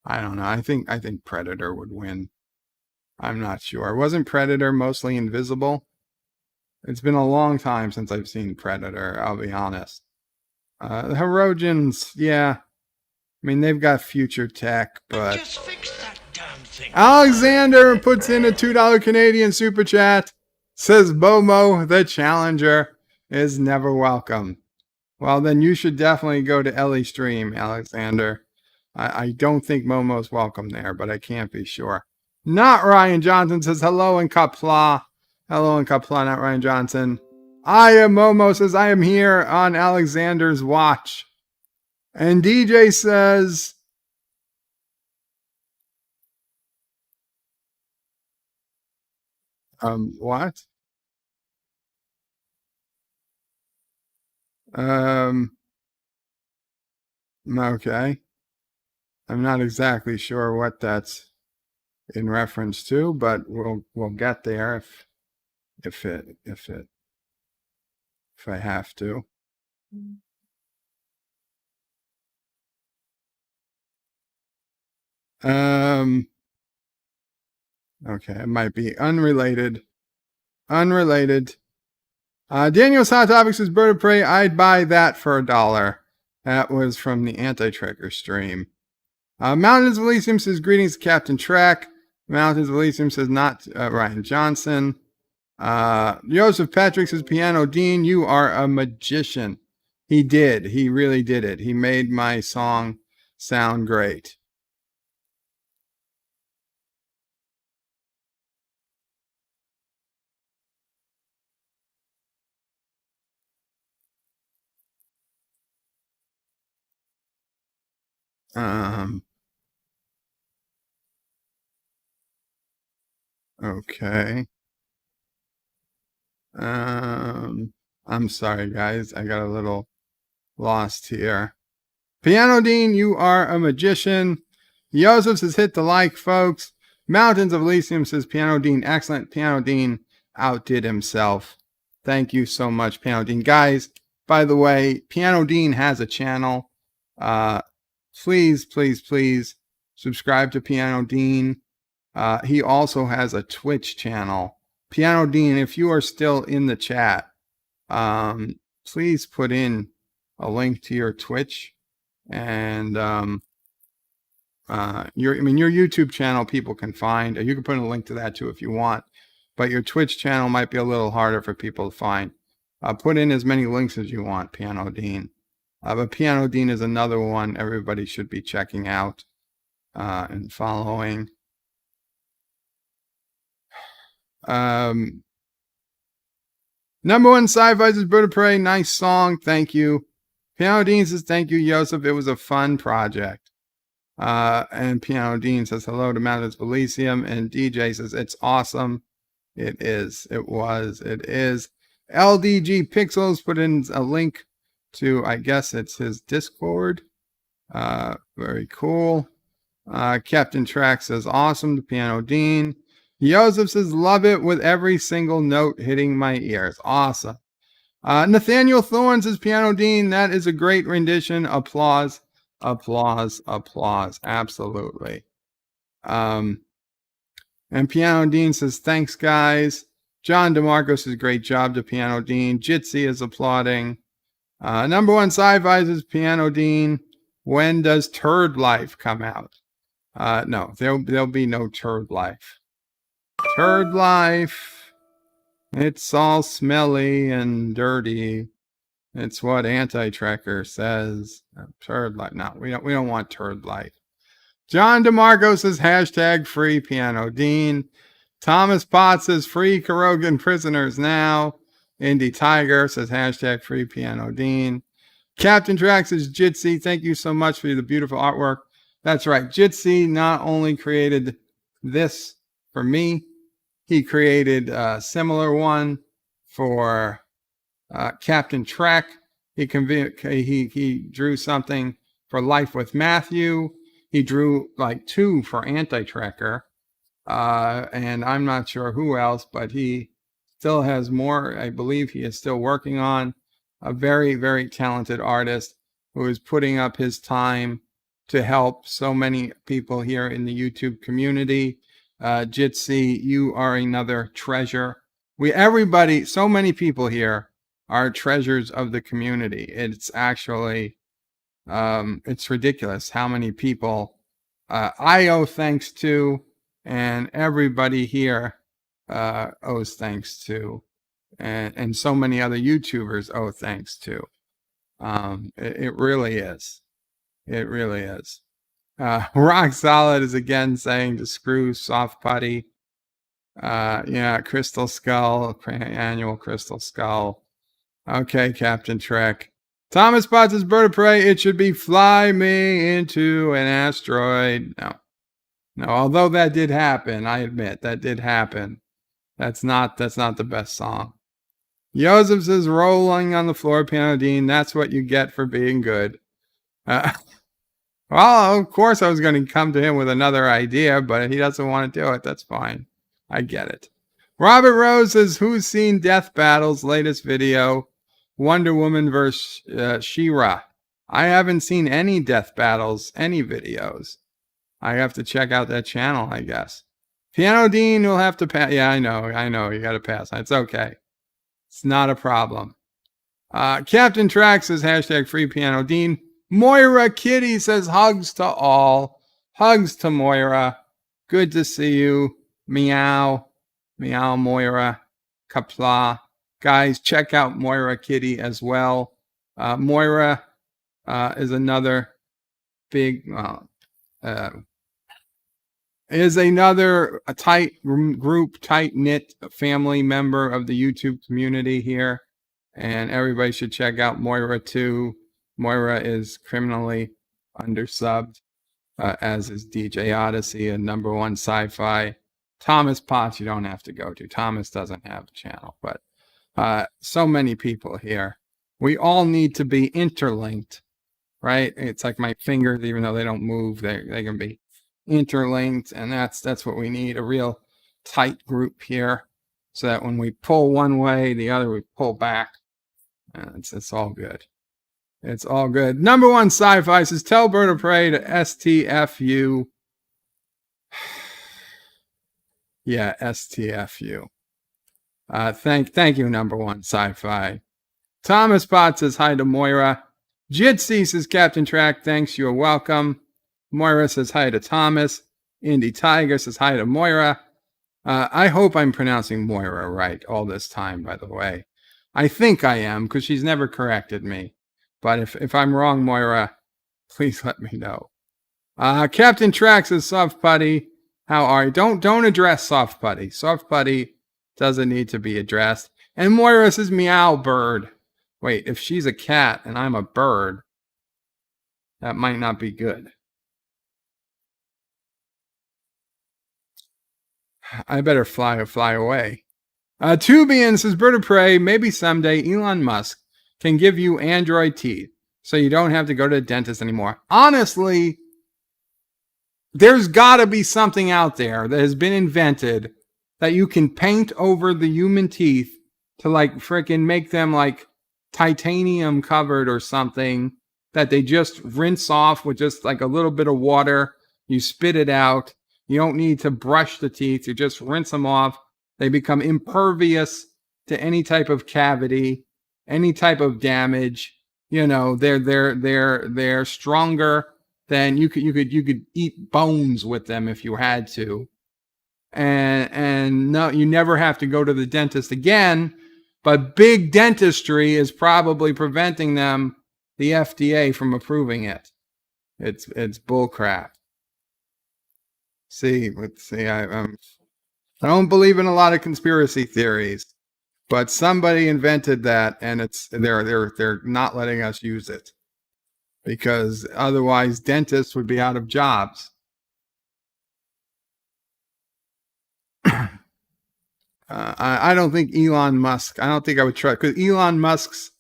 I don't know. I think Predator would win. I'm not sure. Wasn't Predator mostly invisible? It's been a long time since I've seen Predator, I'll be honest. The Hirogens, yeah. I mean, they've got future tech, but... Just fix that damn thing. Alexander puts in a $2 Canadian super chat. Says Bomo, the challenger, is never welcome. Well, then you should definitely go to Ellie's stream, Alexander. I don't think Momo's welcome there, but I can't be sure. Not Ryan Johnson says hello in Qapla. Hello in Qapla, not Ryan Johnson. I am Momo says I am here on Alexander's watch. And DJ says what? Okay. I'm not exactly sure what that's in reference to, but we'll get there if I have to. Okay, it might be unrelated. Daniel's Hot Topics is Bird of Prey. I'd buy that for $1. That was from the Anti-Tracker stream. Mountains of Elysium says, greetings, Captain Track. Mountains of Elysium says, not Ryan Johnson. Joseph Patrick says, Piano Dean, you are a magician. He did. He really did it. He made my song sound great. Okay. I'm sorry, guys. I got a little lost here. Piano Dean, you are a magician. Joseph says, hit the like, folks. Mountains of Elysium says, Piano Dean, excellent. Piano Dean outdid himself. Thank you so much, Piano Dean. Guys, by the way, Piano Dean has a channel. Please, please, please subscribe to Piano Dean. He also has a Twitch channel. Piano Dean, if you are still in the chat, please put in a link to your Twitch and your YouTube channel people can find. You can put in a link to that too if you want, but your Twitch channel might be a little harder for people to find. Put in as many links as you want, Piano Dean. But Piano Dean is another one everybody should be checking out and following. Number one sci-fi says Bird of Prey. Nice song. Thank you. Piano Dean says, thank you, Joseph. It was a fun project. And Piano Dean says, hello to Mountains Elysium. And DJ says, it's awesome. It is. It was. It is. LDG Pixels put in a link to, I guess it's his Discord. Very cool. Captain Track says, awesome to Piano Dean. Joseph says, love it with every single note hitting my ears. Awesome. Nathaniel Thorne says, Piano Dean, that is a great rendition. Applause, applause, applause. Absolutely. And Piano Dean says, thanks, guys. John DeMarco says, great job to Piano Dean. Jitsi is applauding. Number one sci-fi says, Piano Dean, when does Turd Life come out? No, there'll be no Turd Life. Turd Life. It's all smelly and dirty. It's what Anti-Trekker says. Turd Life. No, we don't want Turd Life. John DeMarco says hashtag free Piano Dean. Thomas Potts says free Kurogan prisoners now. Indy Tiger says hashtag free Piano Dean. Captain Track says Jitsi, thank you so much for the beautiful artwork. That's right. Jitsi not only created this for me, he created a similar one for Captain Track. He drew something for Life with Matthew. He drew like 2 for Anti-Trekker. And I'm not sure who else, but he still has more. I believe he is still working on. A very, very talented artist who is putting up his time to help so many people here in the YouTube community. Jitsi, you are another treasure. Everybody, so many people here are treasures of the community. It's actually, it's ridiculous how many people I owe thanks to, and everybody here owes thanks to, and so many other YouTubers owe thanks to. It really is. It really is. Rock Solid is again saying to screw Soft Putty. Yeah, Crystal Skull, annual Crystal Skull. Okay, Captain Trek. Thomas Potts is Bird of Prey. It should be fly me into an asteroid. No, although that did happen, I admit that did happen. That's not the best song. Joseph says rolling on the floor, Piano Dean. That's what you get for being good. Well, of course I was going to come to him with another idea, but he doesn't want to do it. That's fine. I get it. Robert Rose says, who's seen Death Battle's latest video? Wonder Woman vs. She-Ra. I haven't seen any Death Battles, any videos. I have to check out that channel, I guess. Piano Dean will have to pass. Yeah, I know. You got to pass. It's okay. It's not a problem. Captain Track says, hashtag free Piano Dean. Moira Kitty says, hugs to all. Hugs to Moira. Good to see you. Meow. Meow, Moira. Qapla. Guys, check out Moira Kitty as well. Moira is another big, is another tight group, tight-knit family member of the YouTube community here. And everybody should check out Moira too. Moira is criminally undersubbed, as is DJ Odyssey and number one sci-fi. Thomas Potts, you don't have to go to. Thomas doesn't have a channel, but so many people here. We all need to be interlinked, right? It's like my fingers, even though they don't move, they can be interlinked, and that's what we need, a real tight group here, so that when we pull one way, the other we pull back. It's all good. It's all good. Number one sci-fi says, tell Bird of Prey to STFU. Yeah, STFU. Thank you, number one sci-fi. Thomas Potts says hi to Moira. Jitsi says, Captain Track, thanks, you're welcome. Moira says hi to Thomas. Indy Tiger says hi to Moira. I hope I'm pronouncing Moira right all this time, by the way. I think I am, because she's never corrected me. But if I'm wrong, Moira, please let me know. Captain Track says, Soft Putty, how are you? Don't address Soft Putty. Soft Putty doesn't need to be addressed. And Moira says meow bird. Wait, if she's a cat and I'm a bird, that might not be good. I better fly away. Tubian says, Bird of Prey, maybe someday Elon Musk can give you android teeth so you don't have to go to the dentist anymore. Honestly, there's got to be something out there that has been invented that you can paint over the human teeth to like freaking make them like titanium covered or something that they just rinse off with just like a little bit of water. You spit it out. You don't need to brush the teeth. You just rinse them off. They become impervious to any type of cavity, any type of damage. You know, they're stronger than you could eat bones with them if you had to. And no, you never have to go to the dentist again. But big dentistry is probably preventing them, the FDA, from approving it. It's bullcrap. Let's see. I don't believe in a lot of conspiracy theories, but somebody invented that, and they're not letting us use it because otherwise dentists would be out of jobs. I don't think Elon Musk. I don't think I would try because Elon Musk's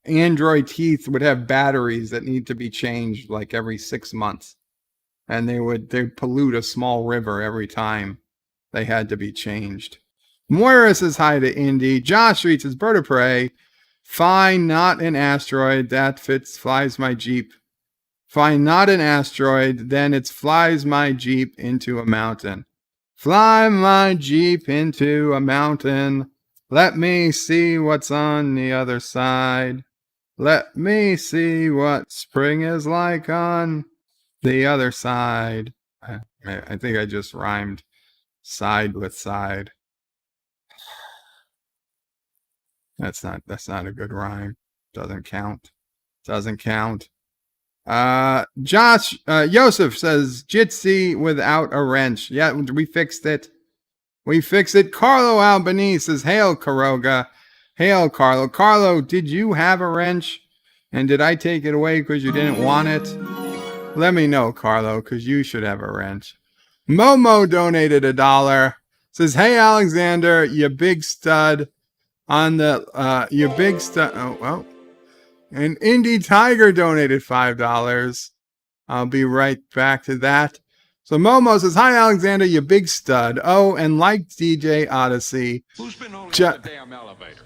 Android teeth would have batteries that need to be changed like every 6 months, and they'd pollute a small river every time they had to be changed. Moira says hi to Indy. Josh reads his Bird of Prey. Fine, not an asteroid. That flies my Jeep. Fine, not an asteroid. Then it flies my Jeep into a mountain. Fly my Jeep into a mountain. Let me see what's on the other side. Let me see what spring is like on the other side. I think I just rhymed side with side. That's not a good rhyme. Doesn't count. Josh Yosef says Jitsi without a wrench. Yeah, we fixed it. Carlo Albanese says, Hail Karoga. Hail Carlo. Carlo, did you have a wrench? And did I take it away because you didn't want it? Let me know, Carlo, because you should have a wrench. Momo donated $1. Says, hey Alexander, you big stud. On the you big stud. Oh well. And Indy Tiger donated $5. I'll be right back to that. So Momo says, hi, Alexander, you big stud. Oh, and like DJ Odyssey. Who's been holding the damn elevator?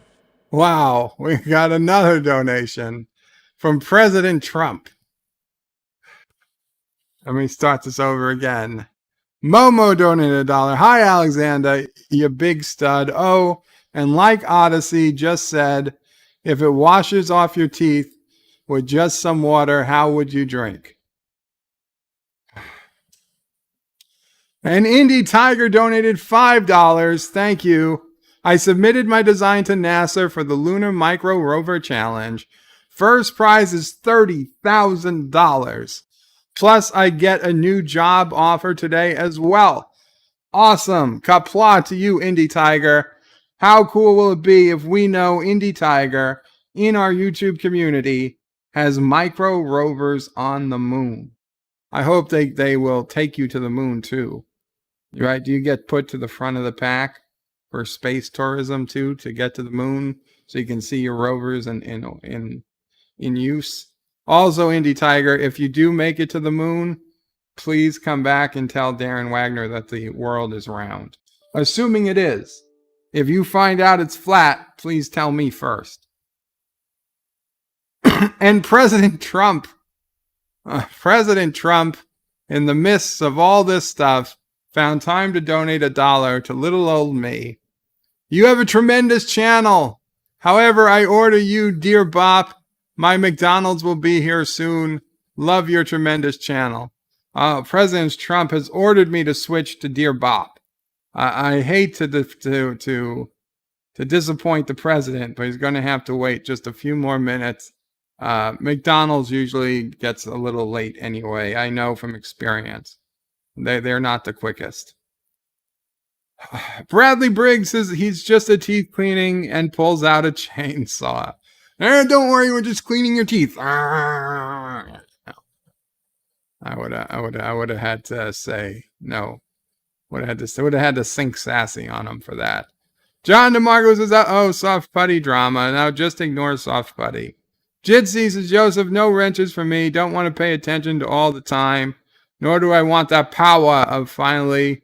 Wow, we got another donation from President Trump. Let me start this over again. Momo donated $1. Hi, Alexander, you big stud. Oh, and like Odyssey just said, if it washes off your teeth with just some water, how would you drink? And Indy Tiger donated $5. Thank you. I submitted my design to NASA for the Lunar Micro Rover Challenge. First prize is $30,000. Plus, I get a new job offer today as well. Awesome. Qapla to you, Indy Tiger. How cool will it be if we know Indy Tiger in our YouTube community has micro rovers on the moon? I hope they will take you to the moon too. Right? Do you get put to the front of the pack for space tourism too to get to the moon so you can see your rovers in use? Also, Indy Tiger, if you do make it to the moon, please come back and tell Darren Wagner that the world is round. Assuming it is. If you find out it's flat, please tell me first. And President Trump, in the midst of all this stuff, found time to donate $1 to little old me. You have a tremendous channel. However, I order you, dear Bop, my McDonald's will be here soon. Love your tremendous channel. President Trump has ordered me to switch to Dear Bop. I hate to disappoint the president, but he's going to have to wait just a few more minutes. McDonald's usually gets a little late anyway. I know from experience. They're not the quickest. Bradley Briggs says he's just a teeth cleaning and pulls out a chainsaw. Don't worry, we're just cleaning your teeth. I would have had to say no. Would have had to sink Sassy on him for that. John DeMarco says, "Oh, soft putty drama. Now just ignore soft putty." Jitsi says, "Joseph, no wrenches for me. Don't want to pay attention to all the time, nor do I want that power of finally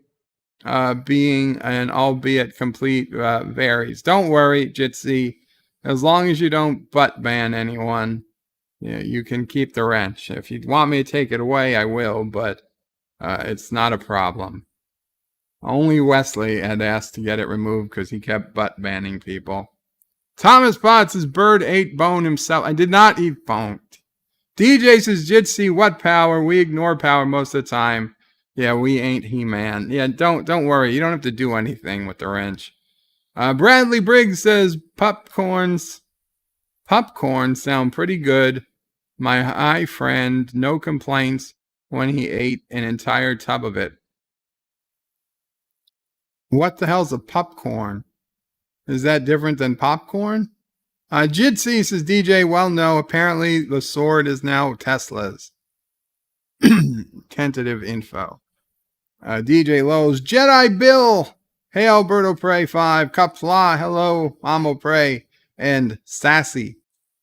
being an albeit complete varies. Don't worry, Jitsi. As long as you don't butt ban anyone, you can keep the wrench. If you want me to take it away, I will, but it's not a problem." Only Wesley had asked to get it removed because he kept butt banning people. Thomas Potts says, "Bird ate bone himself." I did not eat bone. DJ says, "Jitsi, what power? We ignore power most of the time." Yeah, we ain't He-Man. Yeah, don't worry. You don't have to do anything with the wrench. Bradley Briggs says, Popcorn sound pretty good. My high friend, no complaints when he ate an entire tub of it. What the hell's a popcorn? Is that different than popcorn? Jitsi says, "DJ, well, no. Apparently the sword is now Tesla's." Tentative info. DJ Lowe's, "Jedi Bill. Hey, Alberto Prey 5. Qapla, hello, Mamo Prey. And Sassy.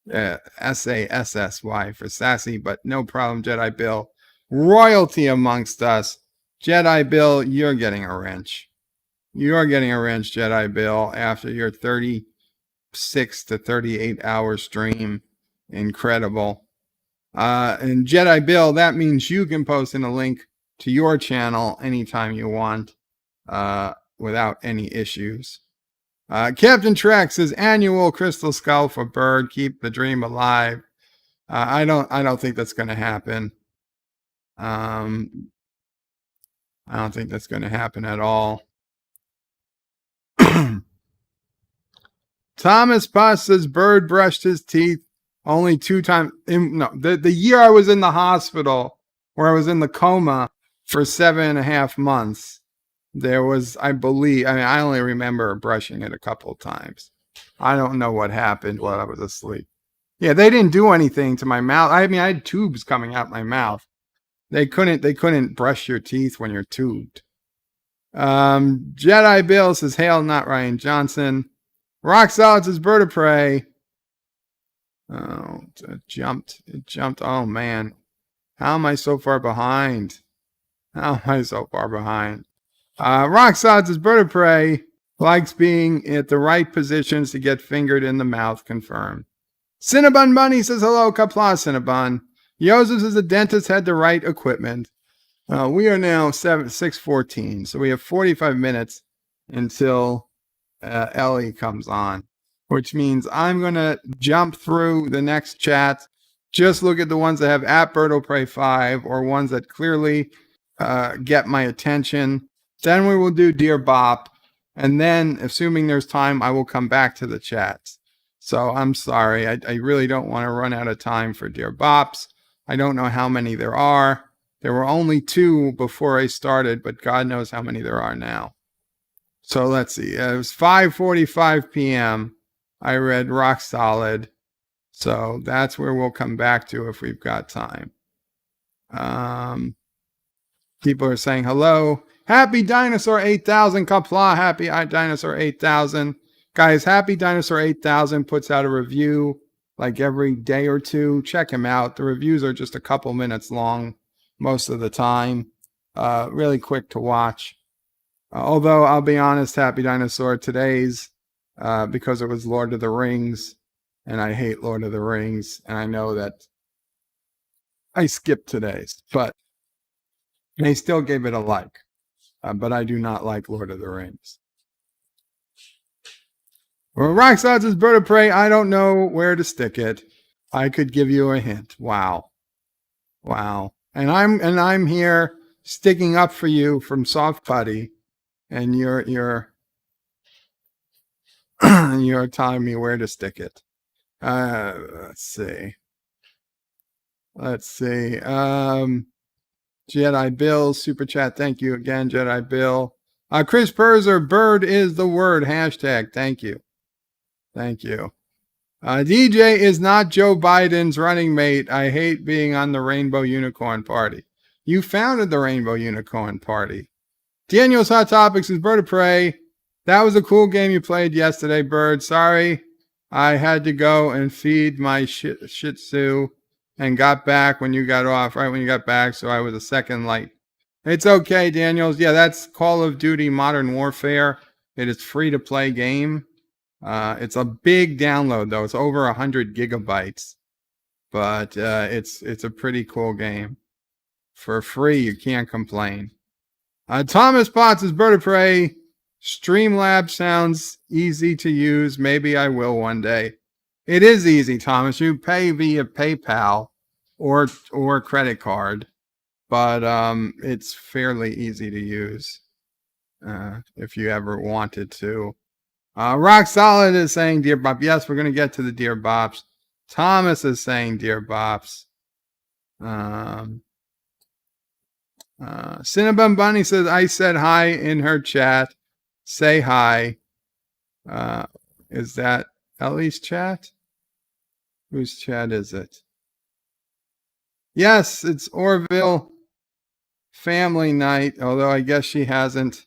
Sassy for Sassy, but no problem, Jedi Bill. Royalty amongst us. Jedi Bill, you're getting a wrench. You're getting a wrench, Jedi Bill, after your 36 to 38 hour stream. Incredible. And Jedi Bill, that means you can post in a link to your channel anytime you want, without any issues. Captain Trek says, "Annual crystal skull for Bird. Keep the dream alive." I don't think that's going to happen. I don't think that's going to happen at all. Thomas Potts says, "Bird brushed his teeth only 2 times." The year I was in the hospital, where I was in the coma for 7.5 months, there was, I only remember brushing it a couple of times. I don't know what happened while I was asleep. Yeah, they didn't do anything to my mouth. I had tubes coming out my mouth. They couldn't brush your teeth when you're tubed. Jedi Bill says, "Hail, not Ryan Johnson." Rock Solid says, "Bird of Prey." Oh, it jumped. Oh, man. How am I so far behind? Rock Solid says, "Bird of Prey likes being at the right positions to get fingered in the mouth." Confirmed. Cinnabon Bunny says, "Hello, Qapla, Cinnabon." Joseph says, "The dentist had the right equipment." We are now 6:14, so we have 45 minutes until Ellie comes on, which means I'm going to jump through the next chat. Just look at the ones that have at Birdo Prey 5 or ones that clearly get my attention. Then we will do Dear Bop. And then, assuming there's time, I will come back to the chats. So I'm sorry. I really don't want to run out of time for Dear Bops. I don't know how many there are. There were only 2 before I started, but God knows how many there are now. So let's see. It was 5:45 p.m. I read Rock Solid. So that's where we'll come back to if we've got time. People are saying hello. Happy Dinosaur 8000, Qapla. Happy Dinosaur 8000. Guys, Happy Dinosaur 8000 puts out a review like every day or two. Check him out. The reviews are just a couple minutes long most of the time. Really quick to watch. Although, I'll be honest, Happy Dinosaur, today's, because it was Lord of the Rings, and I hate Lord of the Rings, and I know that I skipped today's, but they still gave it a like. But I do not like Lord of the Rings. Well, Rockslide says, "Bird of Prey, I don't know where to stick it. I could give you a hint." Wow. And I'm here sticking up for you from Soft Putty, and you're telling me where to stick it. Let's see. Jedi Bill, super chat. Thank you again, Jedi Bill. Chris Perzer, bird is the word. Hashtag. Thank you. Thank you. DJ is not Joe Biden's running mate. I hate being on the Rainbow Unicorn Party. You founded the Rainbow Unicorn Party. Daniel's Hot Topics is Bird of Prey. That was a cool game you played yesterday, Bird. Sorry, I had to go and feed my Shih Tzu and got back when you got off, right when you got back, so I was a second late. It's okay, Daniels. Yeah, that's Call of Duty Modern Warfare. It is free to play game. It's a big download though. It's over 100 gigabytes, but it's a pretty cool game. For free, you can't complain. Thomas Potts is Bird of Prey. Streamlabs sounds easy to use. Maybe I will one day. It is easy, Thomas. You pay via PayPal or credit card, but it's fairly easy to use if you ever wanted to. Rock Solid is saying Dear Bop. Yes, we're going to get to the Dear Bops. Thomas is saying Dear Bops. Cinnabon Bunny says, I said hi in her chat. Say hi. Is that Ellie's chat? Whose chat is it? Yes, it's Orville family night, although I guess she hasn't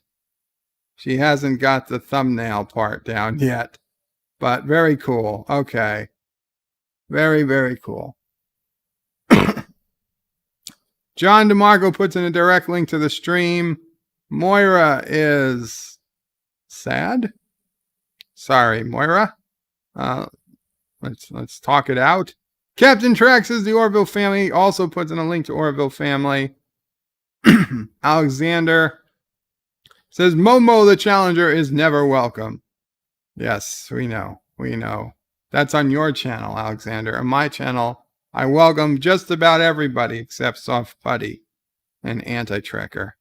got the thumbnail part down yet. But very cool. Okay. Very, very cool. John DeMarco puts in a direct link to the stream. Moira is sad. Sorry, Moira. Let's talk it out. Captain Trax says the Orville family also puts in a link to Orville family. Alexander says Momo the Challenger is never welcome. Yes, we know. We know. That's on your channel, Alexander. On my channel, I welcome just about everybody except Soft Putty and Anti-Trekker.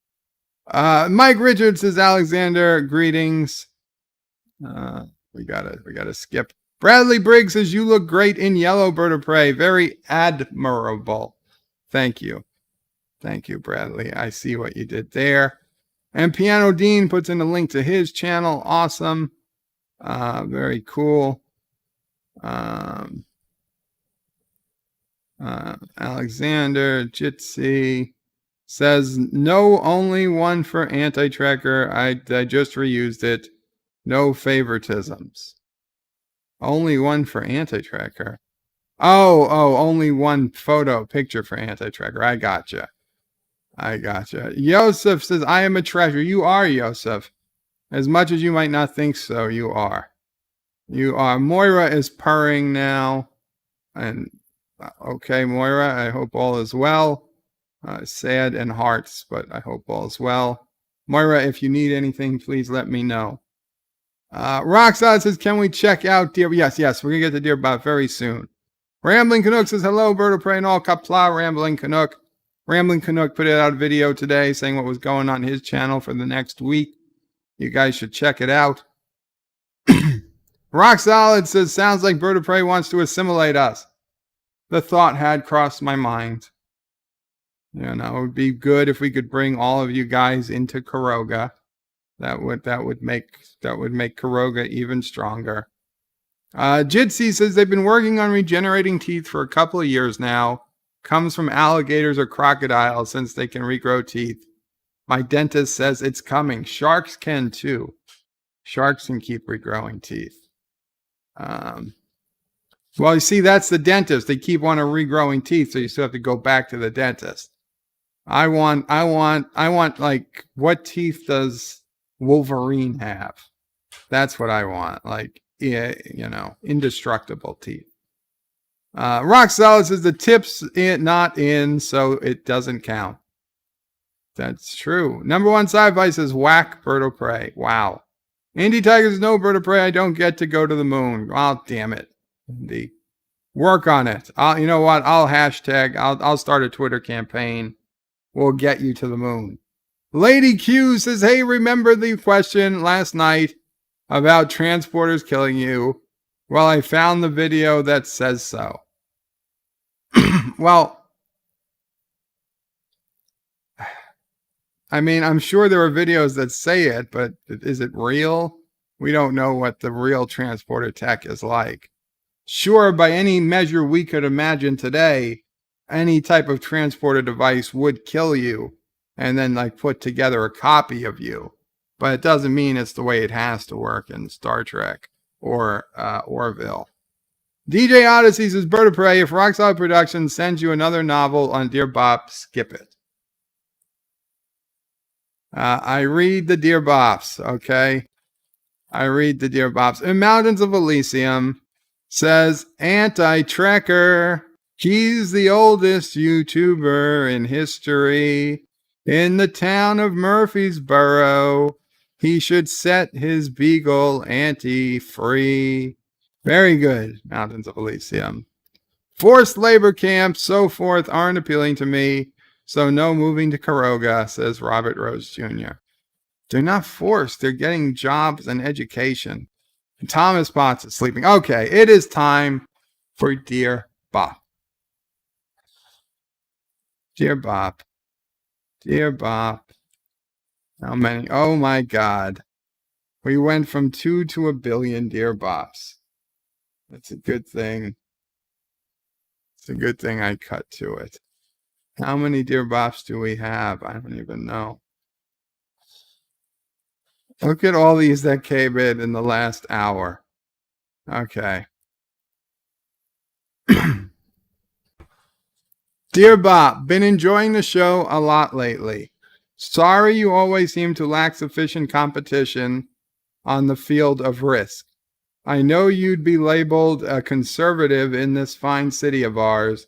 Mike Richards says, Alexander, greetings. We gotta skip. Bradley Briggs says, you look great in yellow, Bird of Prey. Very admirable. Thank you. Thank you, Bradley. I see what you did there. And Piano Dean puts in a link to his channel. Awesome. Very cool. Alexander Jitsi says, no, only one for Anti-Trekker. I just reused it. No favoritisms. Only one for Anti-Trekker. Oh, only one picture for Anti-Trekker. I gotcha. Yosef says, I am a treasure. You are, Yosef. As much as you might not think so, you are. You are. Moira is purring now. And okay, Moira, I hope all is well. Sad in hearts, but I hope all is well. Moira, if you need anything, please let me know. Roxanne says, can we check out Dear? Yes, we're going to get to Dear Bot very soon. Rambling Canuck says, hello, Bird of Prey and all. Qapla, Rambling Canuck. Rambling Canuck put out a video today saying what was going on his channel for the next week. You guys should check it out. Rock Solid says, sounds like Bird of Prey wants to assimilate us. The thought had crossed my mind. You know, it would be good if we could bring all of you guys into Kuroga. That would make Kuroga even stronger. Jitsi says they've been working on regenerating teeth for a couple of years now. Comes from alligators or crocodiles since they can regrow teeth. My dentist says it's coming. Sharks can too. Sharks can keep regrowing teeth. Well, you see, that's the dentist. They keep on regrowing teeth, so you still have to go back to the dentist. I want like, what teeth does Wolverine have? That's what I want. Like, yeah, you know, indestructible teeth. Rock Solid says the tip's not in, so it doesn't count. That's true. Number one sci-fi says whack Bird of Prey. Wow. Andy Tigers, no Bird of Prey. I don't get to go to the moon. Oh, damn it. Andy. Work on it. You know what? I'll start a Twitter campaign. We'll get you to the moon. Lady Q says, hey, remember the question last night about transporters killing you? Well, I found the video that says so. Well, I mean, I'm sure there are videos that say it, but is it real? We don't know what the real transporter tech is like. Sure, by any measure we could imagine today, any type of transporter device would kill you and then like put together a copy of you. But it doesn't mean it's the way it has to work in Star Trek or Orville. DJ Odyssey says, Bird of Prey, if Rock Solid Productions sends you another novel on Dear Bop, skip it. I read the Dear Bops, okay? I read the Dear Bops. In Mountains of Elysium says, Anti-Trekker, he's the oldest YouTuber in history. In the town of Murfreesboro, he should set his beagle Auntie free. Very good, Mountains of Elysium. Forced labor camps, so forth, aren't appealing to me, so no moving to Karoga, says Robert Rose Jr. They're not forced. They're getting jobs and education. And Thomas Potts is sleeping. Okay, it is time for Dear Bop. Dear Bop. Dear Bop. How many? Oh my God. We went from 2 to 1 billion Dear Bops. That's a good thing. It's a good thing I cut to it. How many Dear Bops do we have? I don't even know. Look at all these that came in the last hour. Okay. Dear Bob, been enjoying the show a lot lately. Sorry you always seem to lack sufficient competition on the field of risk. I know you'd be labeled a conservative in this fine city of ours,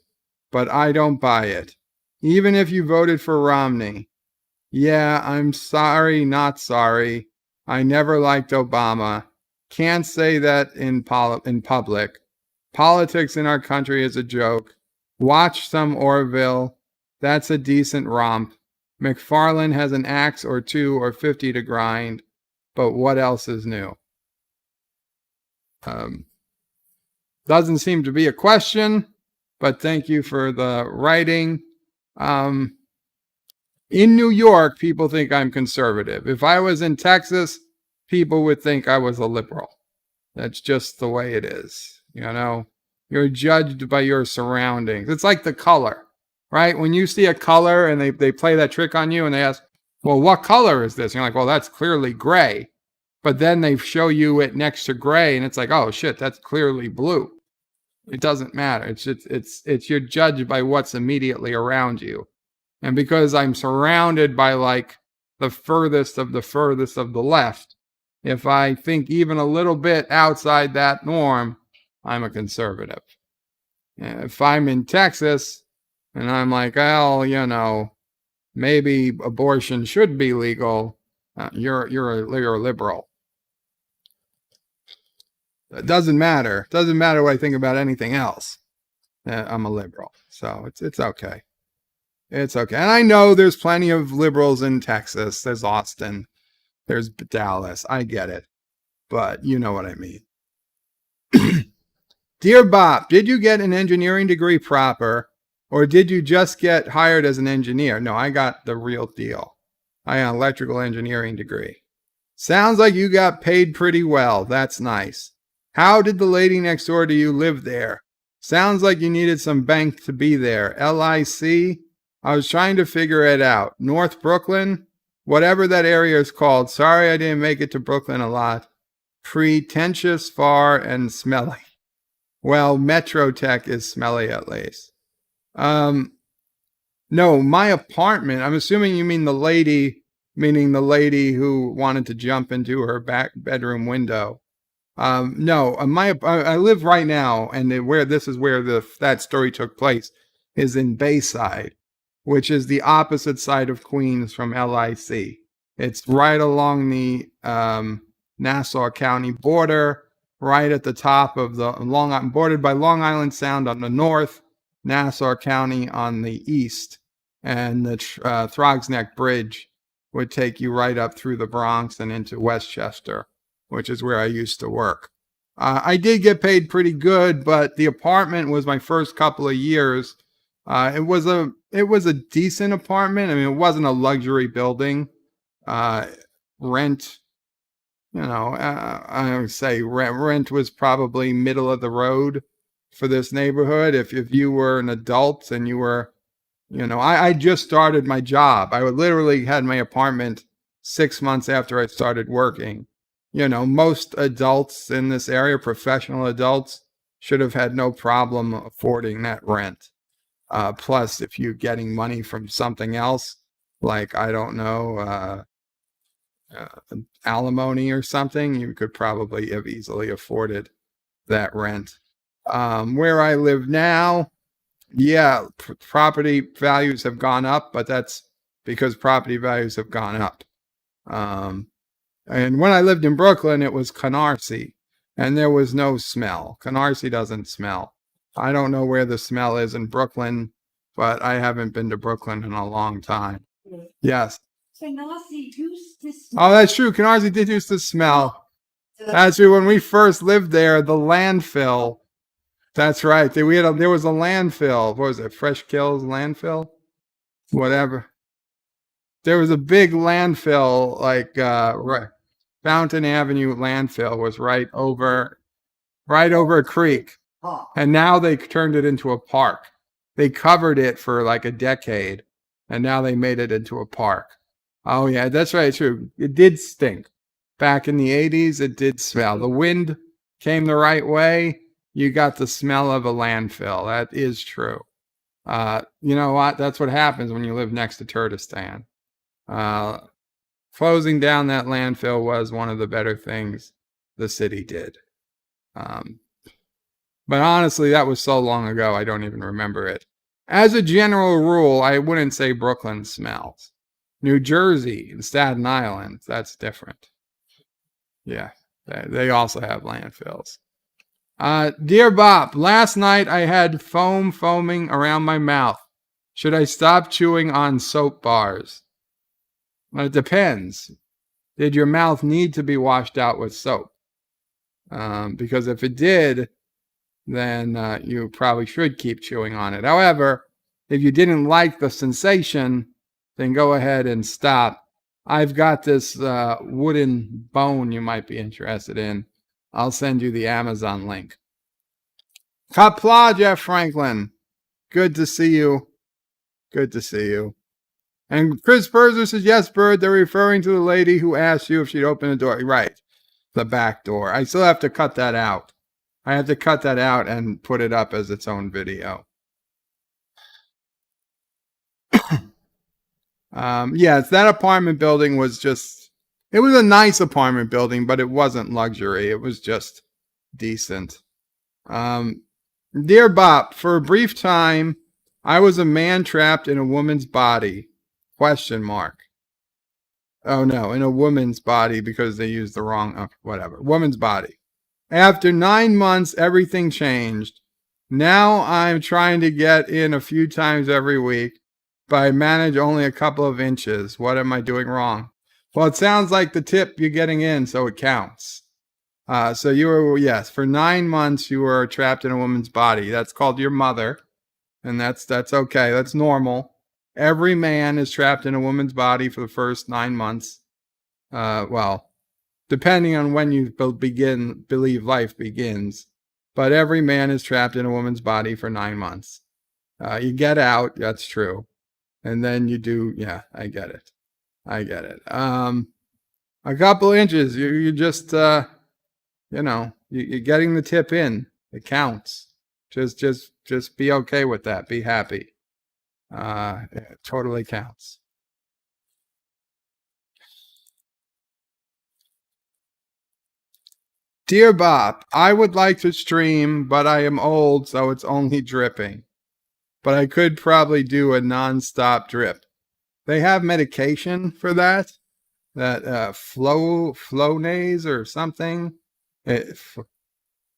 but I don't buy it. Even if you voted for Romney. Yeah, I'm sorry, not sorry. I never liked Obama. Can't say that in public. Politics in our country is a joke. Watch some Orville. That's a decent romp. McFarlane has an axe or 2 or 50 to grind. But what else is new? Doesn't seem to be a question, but thank you for the writing. In New York, people think I'm conservative. If I was in Texas, people would think I was a liberal. That's just the way it is. You know, you're judged by your surroundings. It's like the color, right? When you see a color and they play that trick on you and they ask, well, what color is this? And you're like, well, that's clearly gray. But then they show you it next to gray and it's like, oh shit, that's clearly blue. It doesn't matter. It's you're judged by what's immediately around you. And because I'm surrounded by like the furthest of the left, if I think even a little bit outside that norm, I'm a conservative. If I'm in Texas and I'm like, well, you know, maybe abortion should be legal, you're a liberal. It doesn't matter. It doesn't matter what I think about anything else. I'm a liberal. So it's okay. It's okay. And I know there's plenty of liberals in Texas. There's Austin. There's Dallas. I get it. But you know what I mean. Dear Bob, did you get an engineering degree proper, or did you just get hired as an engineer? No, I got the real deal. I got an electrical engineering degree. Sounds like you got paid pretty well. That's nice. How did the lady next door to you live there? Sounds like you needed some bank to be there. LIC? I was trying to figure it out. North Brooklyn? Whatever that area is called. Sorry I didn't make it to Brooklyn a lot. Pretentious, far, and smelly. Well, Metro Tech is smelly at least. No, my apartment, I'm assuming you mean the lady, meaning the lady who wanted to jump into her back bedroom window. No, I live right now, and where that story took place is in Bayside, which is the opposite side of Queens from LIC. It's right along the Nassau County border, right at the top of the bordered by Long Island Sound on the north, Nassau County on the east, and the Throgs Neck Bridge would take you right up through the Bronx and into Westchester, which is where I used to work. I did get paid pretty good, but the apartment was my first couple of years. It was a it was a decent apartment. I mean, it wasn't a luxury building. Rent, I would say rent was probably middle of the road for this neighborhood. If you were an adult and you were, I just started my job. I would literally had my apartment 6 months after I started working. Most adults in this area, professional adults, should have had no problem affording that rent. Plus, if you're getting money from something else, like, I don't know, alimony or something, you could probably have easily afforded that rent. Where I live now, yeah, property values have gone up, but that's because property values have gone up. And when I lived in Brooklyn, it was Canarsie, and there was no smell. Canarsie doesn't smell. I don't know where the smell is in Brooklyn, but I haven't been to Brooklyn in a long time. Yes. Canarsie used to Oh, that's true. Canarsie did used to smell. That's true. When we first lived there, the landfill. That's right. There was a landfill. What was it? Fresh Kills landfill? Whatever. There was a big landfill, like right, Fountain Avenue landfill was right over a creek. And now they turned it into a park. They covered it for like a decade, and now they made it into a park. Oh yeah, that's right, true. It did stink. Back in the 80s, it did smell. The wind came the right way. You got the smell of a landfill. That is true. You know what? That's what happens when you live next to Kurdistan. Closing down that landfill was one of the better things the city did. But honestly, that was so long ago, I don't even remember it. As a general rule, I wouldn't say Brooklyn smells. New Jersey and Staten Island, that's different. Yeah, they also have landfills. Dear Bob, last night I had foaming around my mouth. Should I stop chewing on soap bars? Well, it depends. Did your mouth need to be washed out with soap? Because if it did, then you probably should keep chewing on it. However, if you didn't like the sensation, then go ahead and stop. I've got this wooden bone you might be interested in. I'll send you the Amazon link. Qapla, Jeff Franklin. Good to see you. Good to see you. And Chris Berzer says, yes, Bird, they're referring to the lady who asked you if she'd open the door. Right, the back door. I still have to cut that out. I have to cut that out and put it up as its own video. Yes, that apartment building was just, it was a nice apartment building, but it wasn't luxury. It was just decent. Dear Bob, for a brief time, I was a man trapped in a woman's body. ? Oh no, in a woman's body because they used the wrong, whatever. Woman's body. After 9 months, everything changed. Now I'm trying to get in a few times every week, but I manage only a couple of inches. What am I doing wrong? Well, it sounds like the tip you're getting in, so it counts. So you were, yes, for 9 months you were trapped in a woman's body. That's called your mother, and that's okay. That's normal. Every man is trapped in a woman's body for the first 9 months. Well, depending on when you believe life begins. But every man is trapped in a woman's body for 9 months. You get out, that's true. And then you do, yeah, I get it. A couple inches, you just, you're getting the tip in. It counts. Just be okay with that. Be happy. It totally counts. Dear Bob, I would like to stream, but I am old, so it's only dripping. But I could probably do a non-stop drip. They have medication for that Flonase or something.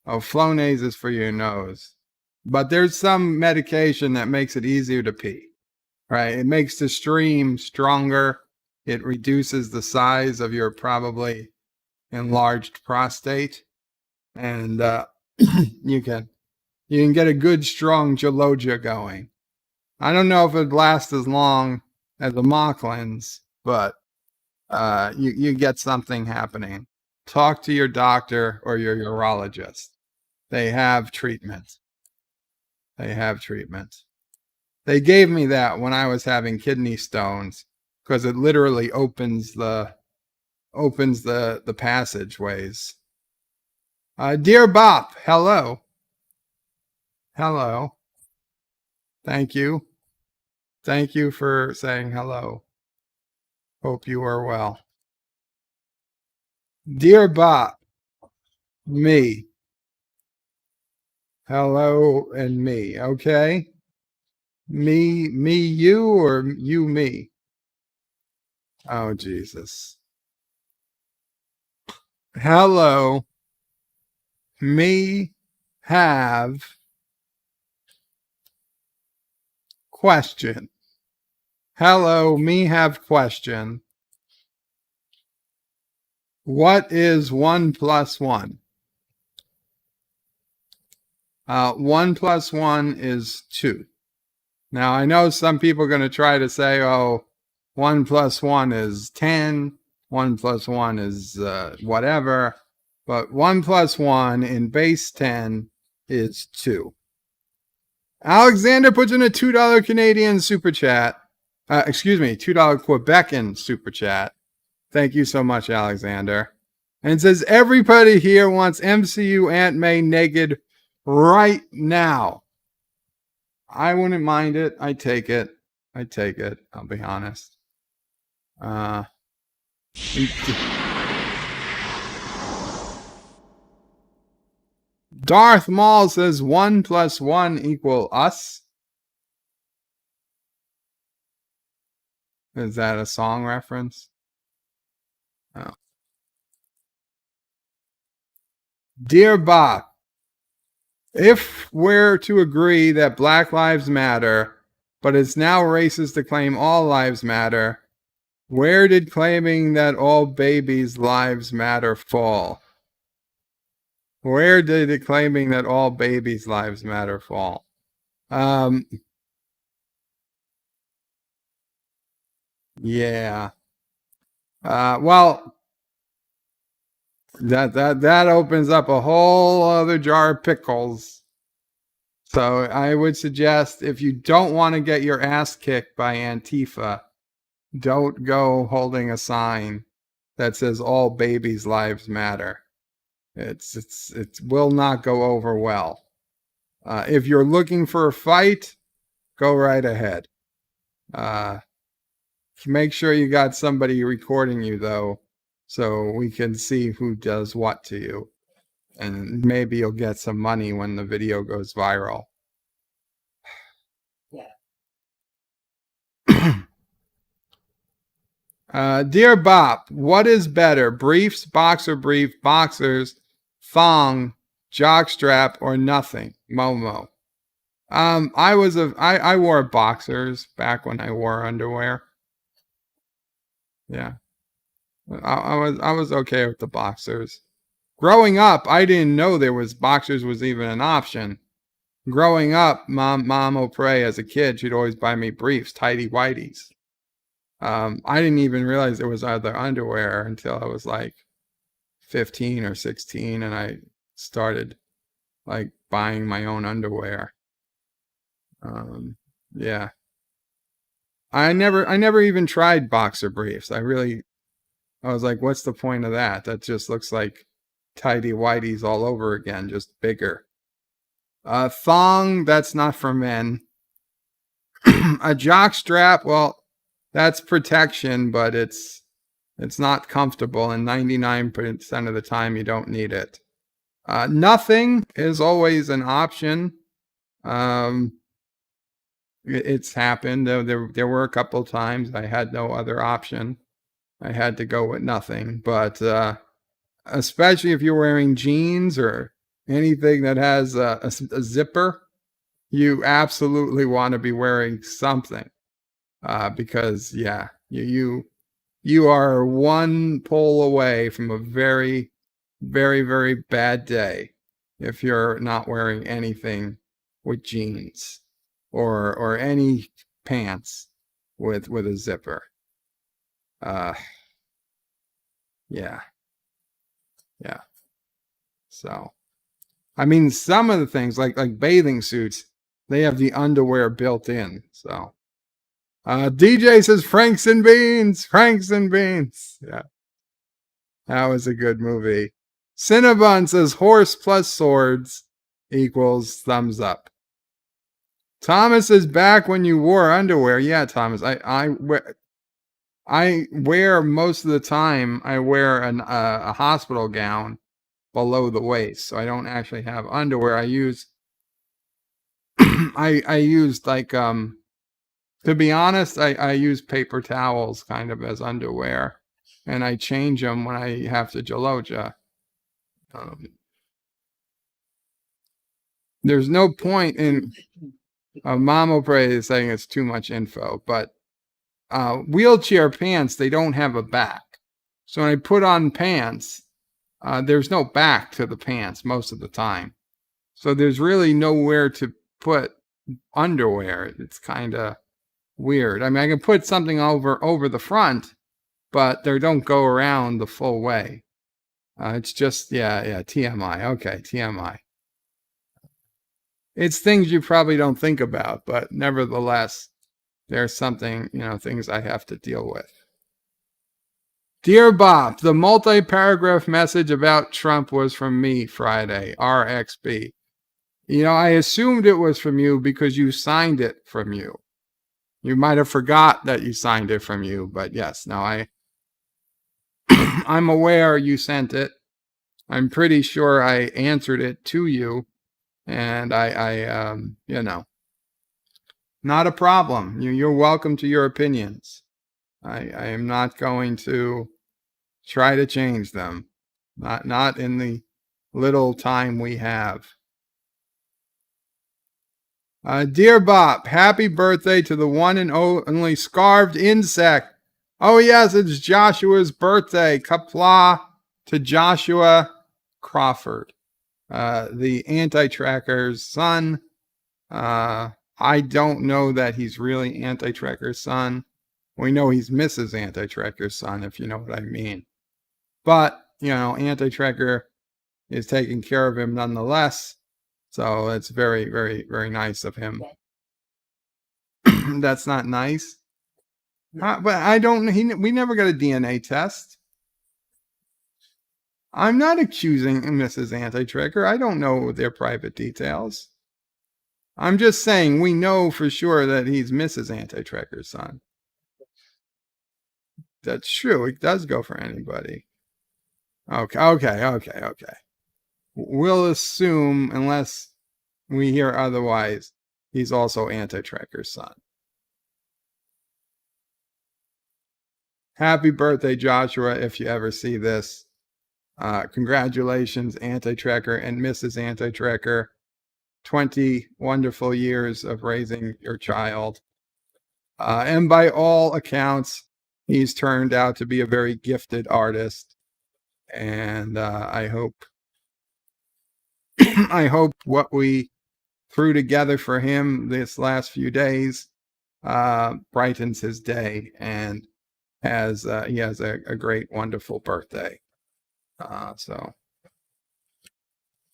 Flonase is for your nose. But there's some medication that makes it easier to pee, right? It makes the stream stronger. It reduces the size of your probably enlarged prostate, and you can get a good strong gelogia going. I don't know if it'd last as long as the Mocklins, but you get something happening. Talk to your doctor or your urologist. They have treatment. They have treatment. They gave me that when I was having kidney stones because it literally opens the passageways. Dear Bop, hello. Hello. Thank you. Thank you for saying hello. Hope you are well. Dear Bop, me. Hello and me, okay? Me, you, or you, me? Oh, Jesus. Hello. Me have question. Hello, me have question. What is 1 plus 1? 1 plus 1 is 2. Now, I know some people are going to try to say, oh, 1 plus 1 is 10. 1 plus 1 is whatever. But 1 plus 1 in base 10 is 2. Alexander puts in a $2 Canadian super chat. Excuse me, $2 Quebecan super chat. Thank you so much, Alexander. And it says, everybody here wants MCU Aunt May naked right now. I wouldn't mind it. I take it. I'll be honest. Darth Maul says 1 plus 1 equal us. Is that a song reference? Oh. Dear Bach, if we're to agree that Black Lives Matter, but it's now racist to claim all lives matter, where did claiming that all babies' lives matter fall? Where did it claiming that all babies' lives matter fall? Yeah. Well, that opens up a whole other jar of pickles. So I would suggest if you don't want to get your ass kicked by Antifa, don't go holding a sign that says all babies' lives matter. It will not go over well. If you're looking for a fight, go right ahead. Make sure you got somebody recording you though, so we can see who does what to you. And maybe you'll get some money when the video goes viral. Dear Bop, what is better, briefs, boxer brief, boxers, thong, jockstrap, or nothing? Momo. I wore boxers back when I wore underwear. Yeah. I was okay with the boxers. Growing up, I didn't know boxers was even an option. Growing up, Mom O'Prey as a kid, she'd always buy me briefs, tighty whities. I didn't even realize there was other underwear until I was like 15 or 16, and I started like buying my own underwear. Yeah. I never even tried boxer briefs. I was like, what's the point of that? That just looks like tighty whities all over again, just bigger. Thong, that's not for men. A jock strap, well, that's protection, but it's not comfortable, and 99% of the time you don't need it. Nothing is always an option. It's happened. There were a couple of times I had no other option. I had to go with nothing. But especially if you're wearing jeans or anything that has a zipper, you absolutely want to be wearing something. Because yeah, you are one pull away from a very, very, very bad day if you're not wearing anything with jeans or any pants with a zipper. Yeah. So, I mean, some of the things like bathing suits, they have the underwear built in. So, DJ says Franks and Beans. Yeah, that was a good movie. Cinnabon says horse plus swords equals thumbs up. Thomas is back when you wore underwear. Yeah, Thomas, I wear most of the time. I wear a hospital gown below the waist, so I don't actually have underwear. I use I use like to be honest, I use paper towels kind of as underwear, and I change them when I have to jaloja. There's no point in Mama Pray is saying it's too much info, but wheelchair pants, they don't have a back. So when I put on pants, there's no back to the pants most of the time. So there's really nowhere to put underwear. It's kind of weird. I mean, I can put something over the front, but they don't go around the full way. It's just, yeah, TMI. Okay, TMI. It's things you probably don't think about, but nevertheless, there's something, things I have to deal with. Dear Bob, the multi-paragraph message about Trump was from me Friday, RXB. I assumed it was from you because you signed it from you. You might have forgot that you signed it from you, but yes, no, I'm aware you sent it. I'm pretty sure I answered it to you, and I not a problem. You're welcome to your opinions. I am not going to try to change them. Not in the little time we have. Dear Bob, happy birthday to the one and only scarved insect. Oh yes, it's Joshua's birthday. Qapla to Joshua Crawford, the anti-tracker's son. I don't know that he's really anti-tracker's son. We know he's Mrs. Anti-tracker's son, if you know what I mean. But, anti-tracker is taking care of him nonetheless. So it's very, very, very nice of him. That's not nice. But I don't, we never got a DNA test. I'm not accusing Mrs. Anti-tracker. I don't know their private details. I'm just saying we know for sure that he's Mrs. Anti-tracker's son. That's true. It does go for anybody. Okay. We'll assume, unless we hear otherwise, he's also Anti-tracker's son. Happy birthday, Joshua, if you ever see this. Congratulations, Anti-tracker and Mrs. Anti-tracker. 20 wonderful years of raising your child. And by all accounts, he's turned out to be a very gifted artist. And I hope what we threw together for him this last few days brightens his day, and he has a great, wonderful birthday. So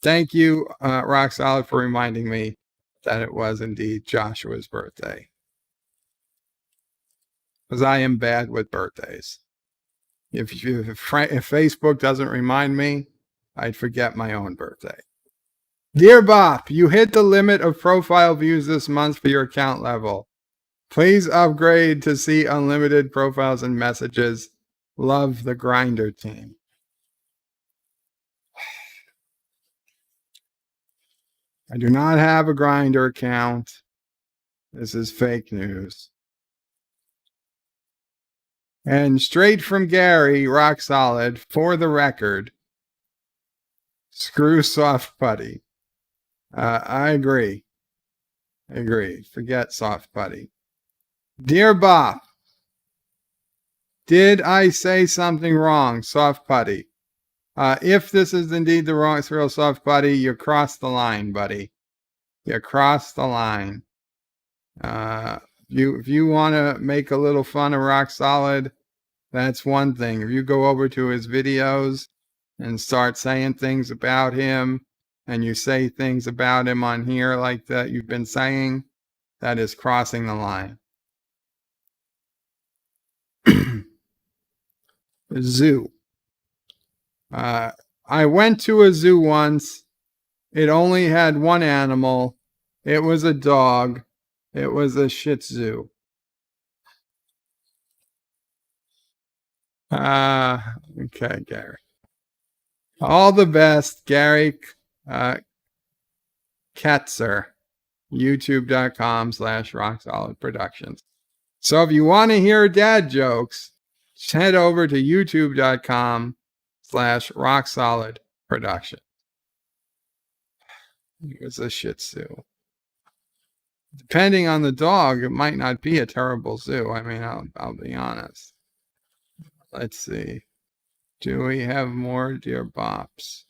thank you, Rock Solid, for reminding me that it was indeed Joshua's birthday. Because I am bad with birthdays. If Facebook doesn't remind me, I'd forget my own birthday. Dear Bob, you hit the limit of profile views this month for your account level. Please upgrade to see unlimited profiles and messages. Love, the Grinder team. I do not have a Grinder account. This is fake news. And straight from Gary, Rock Solid, for the record, screw soft putty. I agree. Forget soft putty. Dear Bob, did I say something wrong? Soft putty. If this is indeed the wrong real soft putty, you crossed the line, buddy. You crossed the line. If you want to make a little fun of Rock Solid, that's one thing. If you go over to his videos and start saying things about him, and you say things about him on here like that you've been saying, that is crossing the line. Zoo. I went to a zoo once. It only had one animal. It was a dog. It was a Shih Tzu. Okay, Gary. All the best, Gary Ketzer, youtube.com/rocksolidproductions. So if you want to hear dad jokes, head over to youtube.com/rocksolidproductions. Here's a Shih Tzu. Depending on the dog, it might not be a terrible zoo. I mean, I'll be honest. Let's see. Do we have more Dear Bops?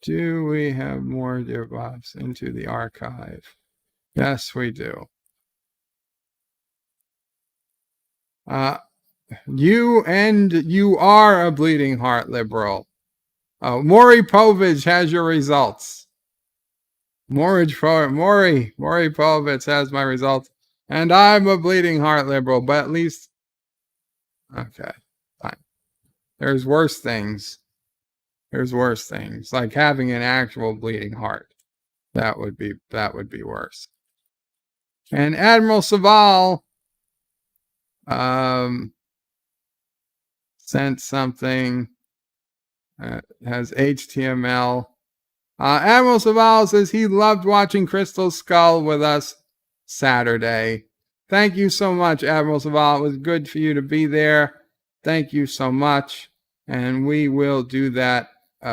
Do we have more Dear Bops into the archive? Yes, we do. You are a bleeding heart liberal. Maury Povich has your results. Maury Povich has my results. And I'm a bleeding heart liberal, but at least, okay, fine. There's worse things. There's worse things, like having an actual bleeding heart. That would be worse. And Admiral Saval sent something that has HTML. Admiral Saval says he loved watching Crystal Skull with us Saturday. Thank you so much, Admiral Saval. It was good for you to be there. Thank you so much. And we will do that.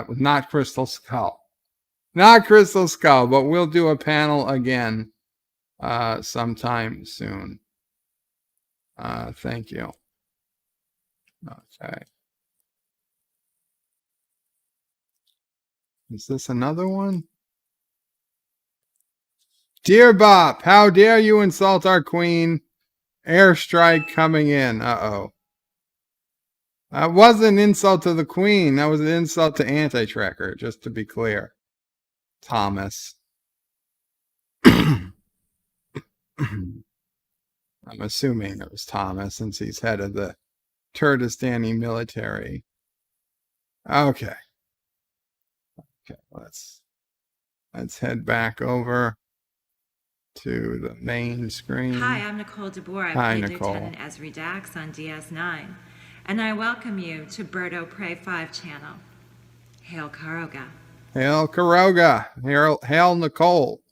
Not Crystal Skull. Not Crystal Skull, but we'll do a panel again sometime soon. Thank you. Okay. Is this another one? Dear Bop, how dare you insult our queen? Airstrike coming in. Uh-oh. That wasn't an insult to the queen. That was an insult to Anti-Tracker, just to be clear. Thomas. I'm assuming it was Thomas, since he's head of the Kurdistani military. Okay. Okay, let's head back over to the main screen. Hi, I'm Nicole DeBoer. Hi, I played Nicole. Lieutenant Ezri Dax on DS9. And I welcome you to Birdo Prey 5 channel. Hail Karoga. Hail Karoga. Hail Nicole.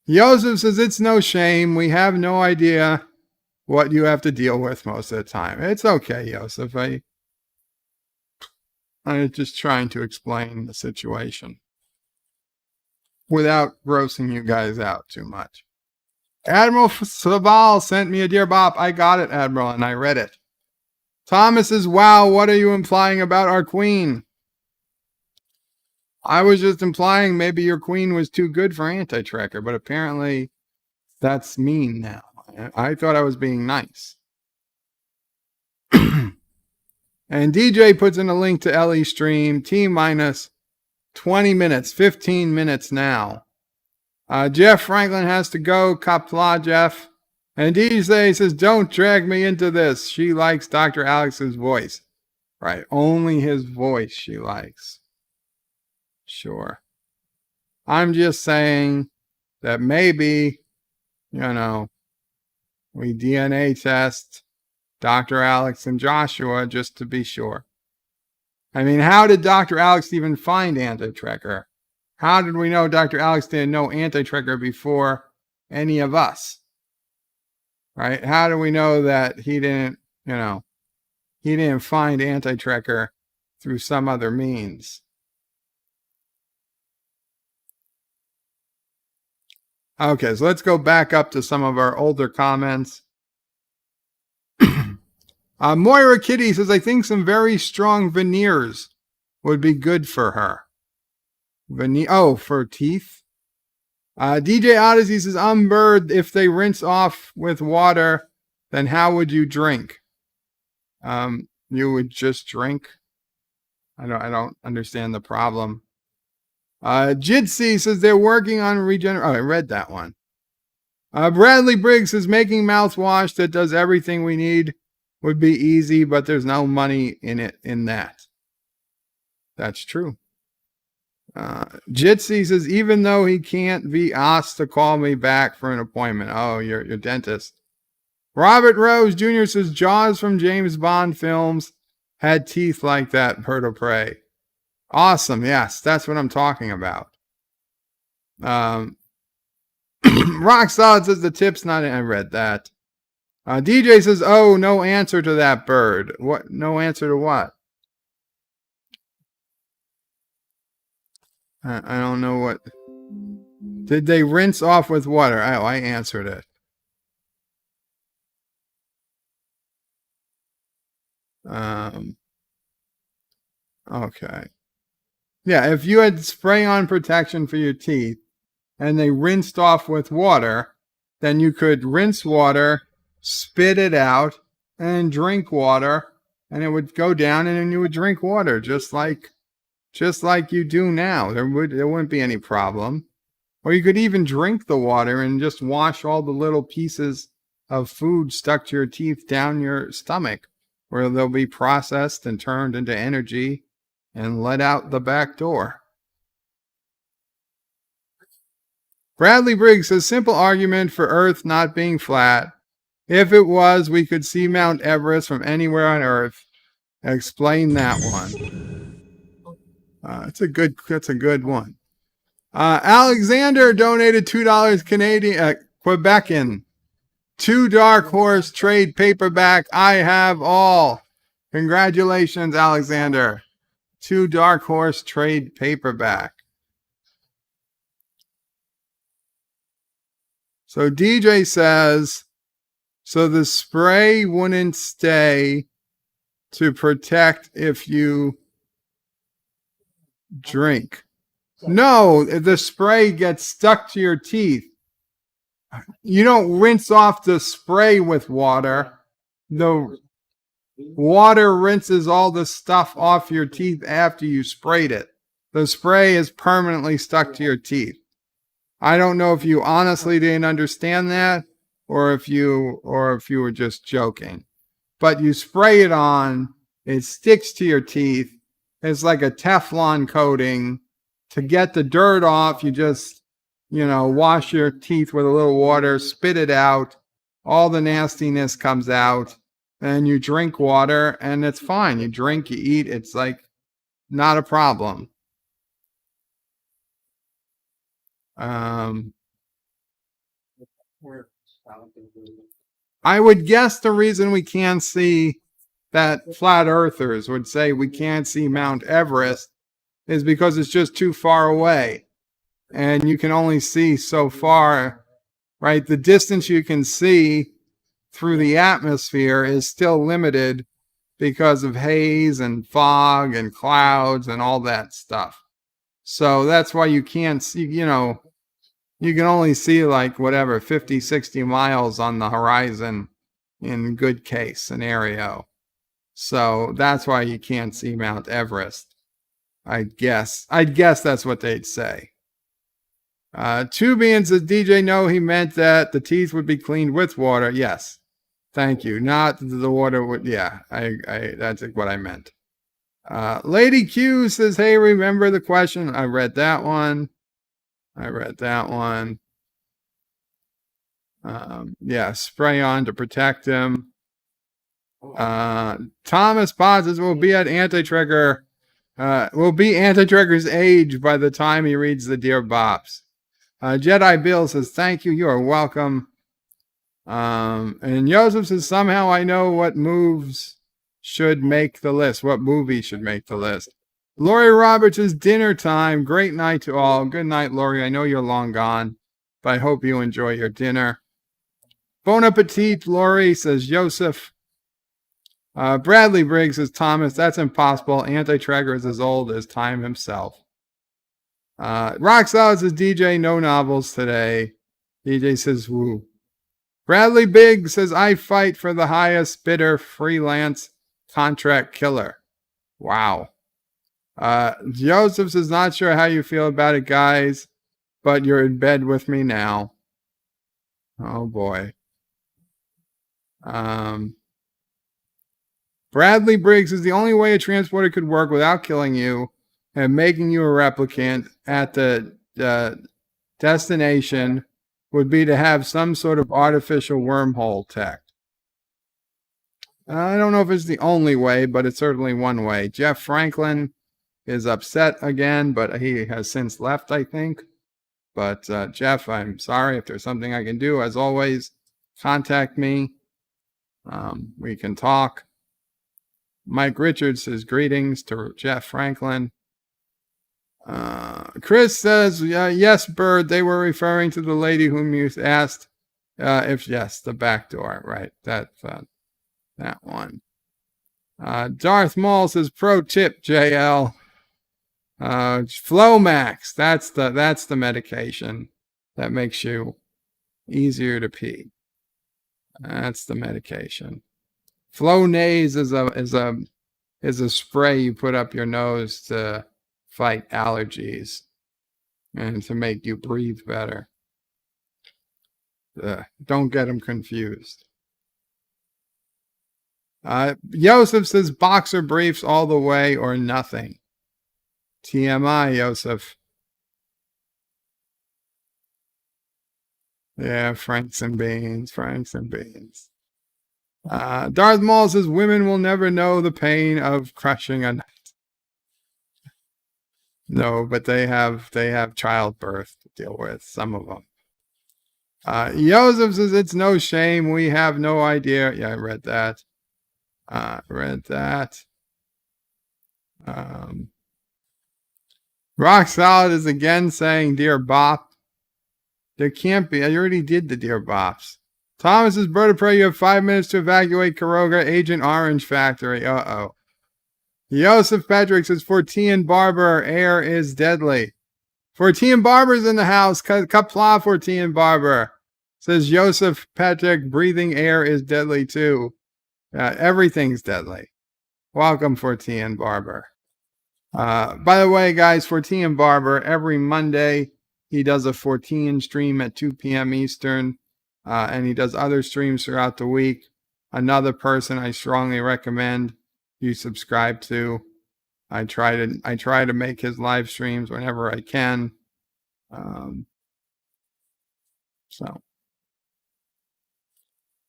Joseph says, it's no shame. We have no idea what you have to deal with most of the time. It's okay, Joseph. I'm just trying to explain the situation without grossing you guys out too much. Admiral Saval sent me a Dear Bop. I got it, Admiral, and I read it. Thomas says, wow, what are you implying about our queen? I was just implying maybe your queen was too good for Anti-Tracker, but apparently that's mean now. I thought I was being nice. And DJ puts in a link to LE stream, T-minus 20 minutes, 15 minutes now. Jeff Franklin has to go. Qapla, Jeff. And DJ says, don't drag me into this. She likes Dr. Alex's voice. Right, only his voice she likes. Sure. I'm just saying that maybe, we DNA test Dr. Alex and Joshua just to be sure. I mean, how did Dr. Alex even find Anti-Tracker? How did we know Dr. Alex didn't know Anti-Tracker before any of us? Right? How do we know that he didn't find Anti-Tracker through some other means? Okay, so let's go back up to some of our older comments. Moira Kitty says, I think some very strong veneers would be good for her. For teeth? DJ Odyssey says, Bird, if they rinse off with water, then how would you drink? You would just drink. I don't understand the problem. Jitsi says they're working on I read that one. Bradley Briggs says making mouthwash that does everything we need would be easy, but there's no money in that. That's true. Jitsi says, even though he can't be asked to call me back for an appointment. Oh, your dentist. Robert Rose Jr. says, Jaws from James Bond films had teeth like that, bird of prey. Awesome. Yes, that's what I'm talking about. Rock Solid says the tip's not in. I read that. DJ says, oh, no answer to that bird. What? No answer to what? I don't know what. Did they rinse off with water? Oh, I answered it. Okay. Yeah, if you had spray-on protection for your teeth and they rinsed off with water, then you could rinse water, spit it out, and drink water, and it would go down, and then you would drink water just like you do now. There wouldn't be any problem. Or you could even drink the water and just wash all the little pieces of food stuck to your teeth down your stomach, where they'll be processed and turned into energy and let out the back door. Bradley Briggs says, simple argument for Earth not being flat. If it was, we could see Mount Everest from anywhere on Earth. Explain that one. That's a good one. Alexander donated $2 Canadian, Quebecan. 2 Dark Horse trade paperback. I have all. Congratulations, Alexander. 2 Dark Horse trade paperback. So DJ says, so the spray wouldn't stay to protect if you drink. No, the spray gets stuck to your teeth. You don't rinse off the spray with water. The water rinses all the stuff off your teeth after you sprayed it. The spray is permanently stuck to your teeth. I don't know if you honestly didn't understand that or if you were just joking. But you spray it on, it sticks to your teeth. It's like a Teflon coating. To get the dirt off, you just, wash your teeth with a little water, spit it out. All the nastiness comes out. And you drink water, and it's fine. You drink, you eat. It's like not a problem. I would guess the reason we can't see that flat earthers would say we can't see Mount Everest is because it's just too far away. And you can only see so far, right? The distance you can see through the atmosphere is still limited because of haze and fog and clouds and all that stuff. So that's why you can't see, you can only see like 50, 60 miles on the horizon in good case scenario. So that's why you can't see Mount Everest. I'd guess that's what they'd say. Tubian says, DJ, no, he meant that the teeth would be cleaned with water. Yes. Thank you. Not the water would, yeah, that's what I meant. Lady Q says, hey, remember the question? I read that one. Yeah, spray on to protect him. Thomas pauses, will be at Anti-Trigger. Will be Anti-Trigger's age by the time he reads the Dear Bops. Jedi Bill says, thank you. You are welcome. And Joseph says, somehow I know what moves should make the list. What movie should make the list? Lori Roberts is dinner time. Great night to all. Good night, Lori. I know you're long gone, but I hope you enjoy your dinner. Bon appetit, Lori, says Joseph. Bradley Briggs says, Thomas, that's impossible. Anti-Tracker is as old as time himself. Rock Solid says, DJ, no novels today. DJ says, woo. Bradley Big says, I fight for the highest bidder freelance contract killer. Wow. Joseph says, not sure how you feel about it, guys, but you're in bed with me now. Oh, boy. Bradley Briggs is the only way a transporter could work without killing you and making you a replicant at the destination would be to have some sort of artificial wormhole tech. I don't know if it's the only way, but it's certainly one way. Jeff Franklin is upset again, but he has since left, I think. But Jeff, I'm sorry. If there's something I can do, as always, contact me. We can talk. Mike Richards says greetings to Jeff Franklin. Chris says, yes, Bird, they were referring to the lady whom you asked if yes, the back door, right? That one. Darth Maul says, pro tip, JL. Flomax, that's the medication that makes you easier to pee. That's the medication. Flonase is a spray you put up your nose to fight allergies and to make you breathe better. Don't get them confused. Yosef says boxer briefs all the way or nothing. TMI, Yosef. Yeah, Franks and beans. Darth Maul says women will never know the pain of crushing a nut. No, but they have childbirth to deal with, some of them. Joseph says it's no shame. We have no idea. Yeah, I read that. Rock Solid is again saying Dear Bop. There can't be. I already did the Dear Bops. Thomas says, Bird of Prey, you have 5 minutes to evacuate Karoga Agent Orange Factory. Uh-oh. Joseph Patrick says, for T and Barber, air is deadly. For T and Barber's in the house. Qapla for T and Barber. Says Joseph Patrick, breathing air is deadly too. Everything's deadly. Welcome for T and Barber. By the way, guys, for T and Barber, every Monday he does a 14 stream at 2 p.m. Eastern. And he does other streams throughout the week. Another person I strongly recommend you subscribe to. I try to make his live streams whenever I can.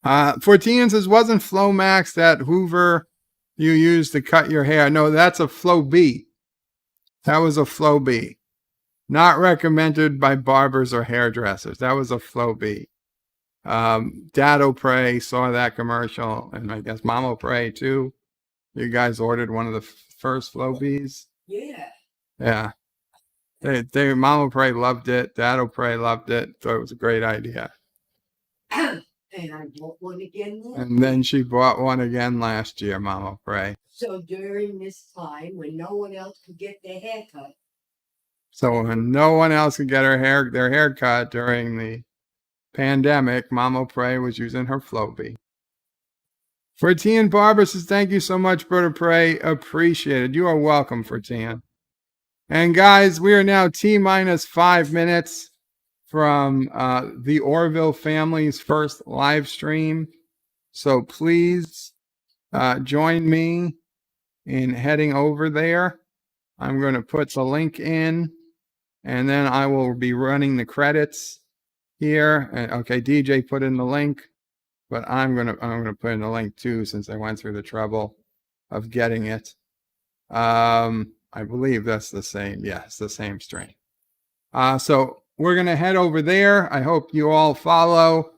Fortian says, wasn't Flomax that Hoover you used to cut your hair? No, that's a Flow B. That was a Flow B. Not recommended by barbers or hairdressers. That was a Flow B. Dado Prey saw that commercial, and I guess Mamo Prey too. You guys ordered one of the first Flow Bs. Yeah. They Mamo Prey loved it. Dado Prey loved it. Thought it was a great idea. And I bought one again then. And then she bought one again last year, Mamo Prey. So during this time when no one else could get their hair cut. So when no one else could get their hair cut during the pandemic, Mamo Prey was using her Flowbee. Fortian Barber says, thank you so much, Bird of Prey. Appreciated. You are welcome, Fortian. And guys, we are now T-minus 5 minutes from the Orville family's first live stream. So please join me in heading over there. I'm going to put the link in, and then I will be running the credits here. And okay, DJ put in the link, but I'm gonna put in the link too, since I went through the trouble of getting it. I believe that's the same. Yeah, it's the same stream. So we're gonna head over there. I hope you all follow,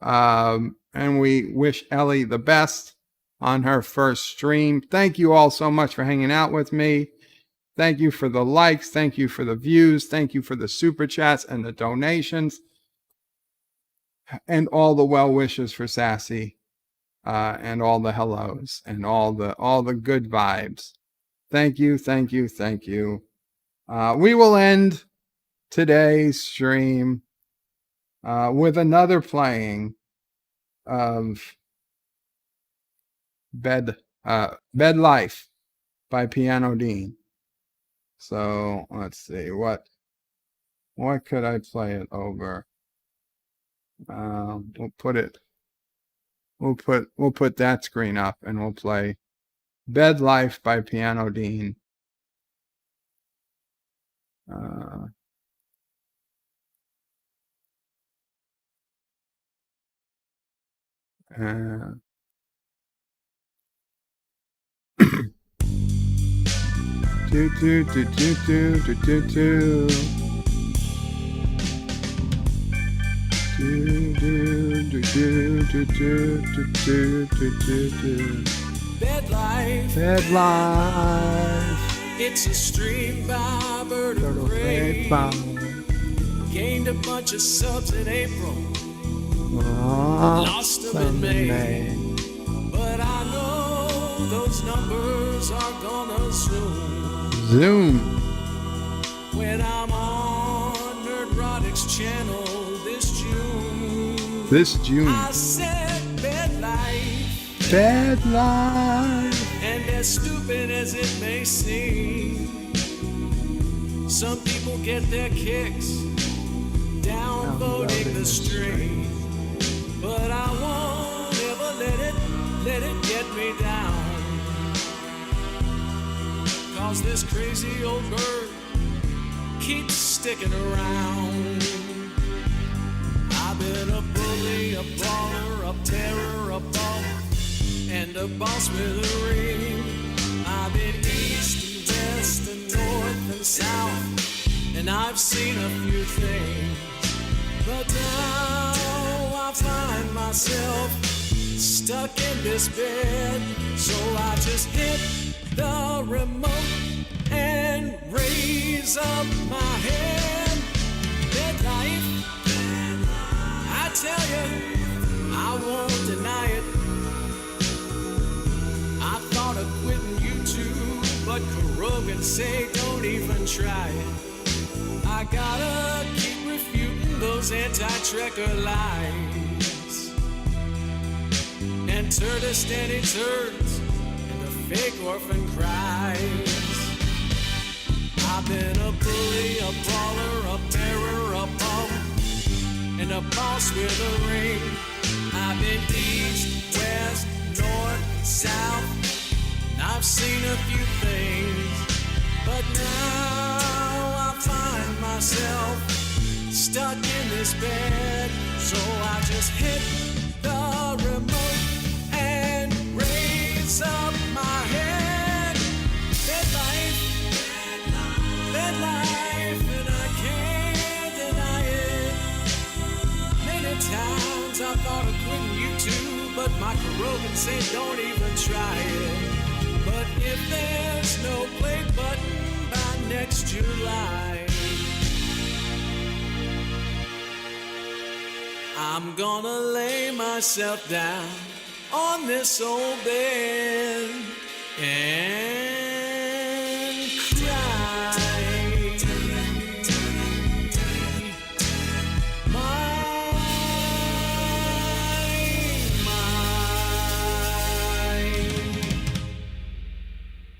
and we wish Ellie the best on her first stream. Thank you all so much for hanging out with me. Thank you for the likes. Thank you for the views. Thank you for the super chats and the donations, and all the well wishes for Sassy, and all the hellos and all the good vibes. Thank you, thank you, thank you. We will end today's stream with another playing of Bed Life by Piano Dean. So let's see, what could I play it over? We'll put that screen up, and we'll play Bed Life by Piano Dean. Do do do do do do do do. Do do do do do do do do do. Bed life. Bed Life. It's a stream by Bird of Prey. Gained a bunch of subs in April. Lost them in May. But I know those numbers are gonna zoom. When I'm on Nerdrotic's channel this June. I said Bed Life. Bed Life. And as stupid as it may seem, some people get their kicks downvoting the stream. But I won't ever let it get me down. 'Cause this crazy old bird keeps sticking around. I've been a bully, a brawler, a terror, a baller, and a boss with a ring. I've been east and west and north and south, and I've seen a few things. But now I find myself stuck in this bed, so I just hit the remote and raise up my head. Bed life, I tell you, I won't deny it. I thought of quitting YouTube, but Rogan say don't even try it. I gotta keep refuting those anti-trekker lies and Turtistani turds and the fake orphan cries. I've been a bully, a brawler, a terror, a bum, and a boss with a ring. I've been east, west, north, south, and I've seen a few things. But now I find myself stuck in this bed, so I just hit the remote and raise up my head. Bed life, bed life, and I can't deny it. Many times I thought of quitting YouTube, but my Rogan said don't even try it. But if there's no play button by next July, I'm gonna lay myself down on this old bed and cry.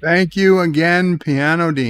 Thank you again, Piano Dean.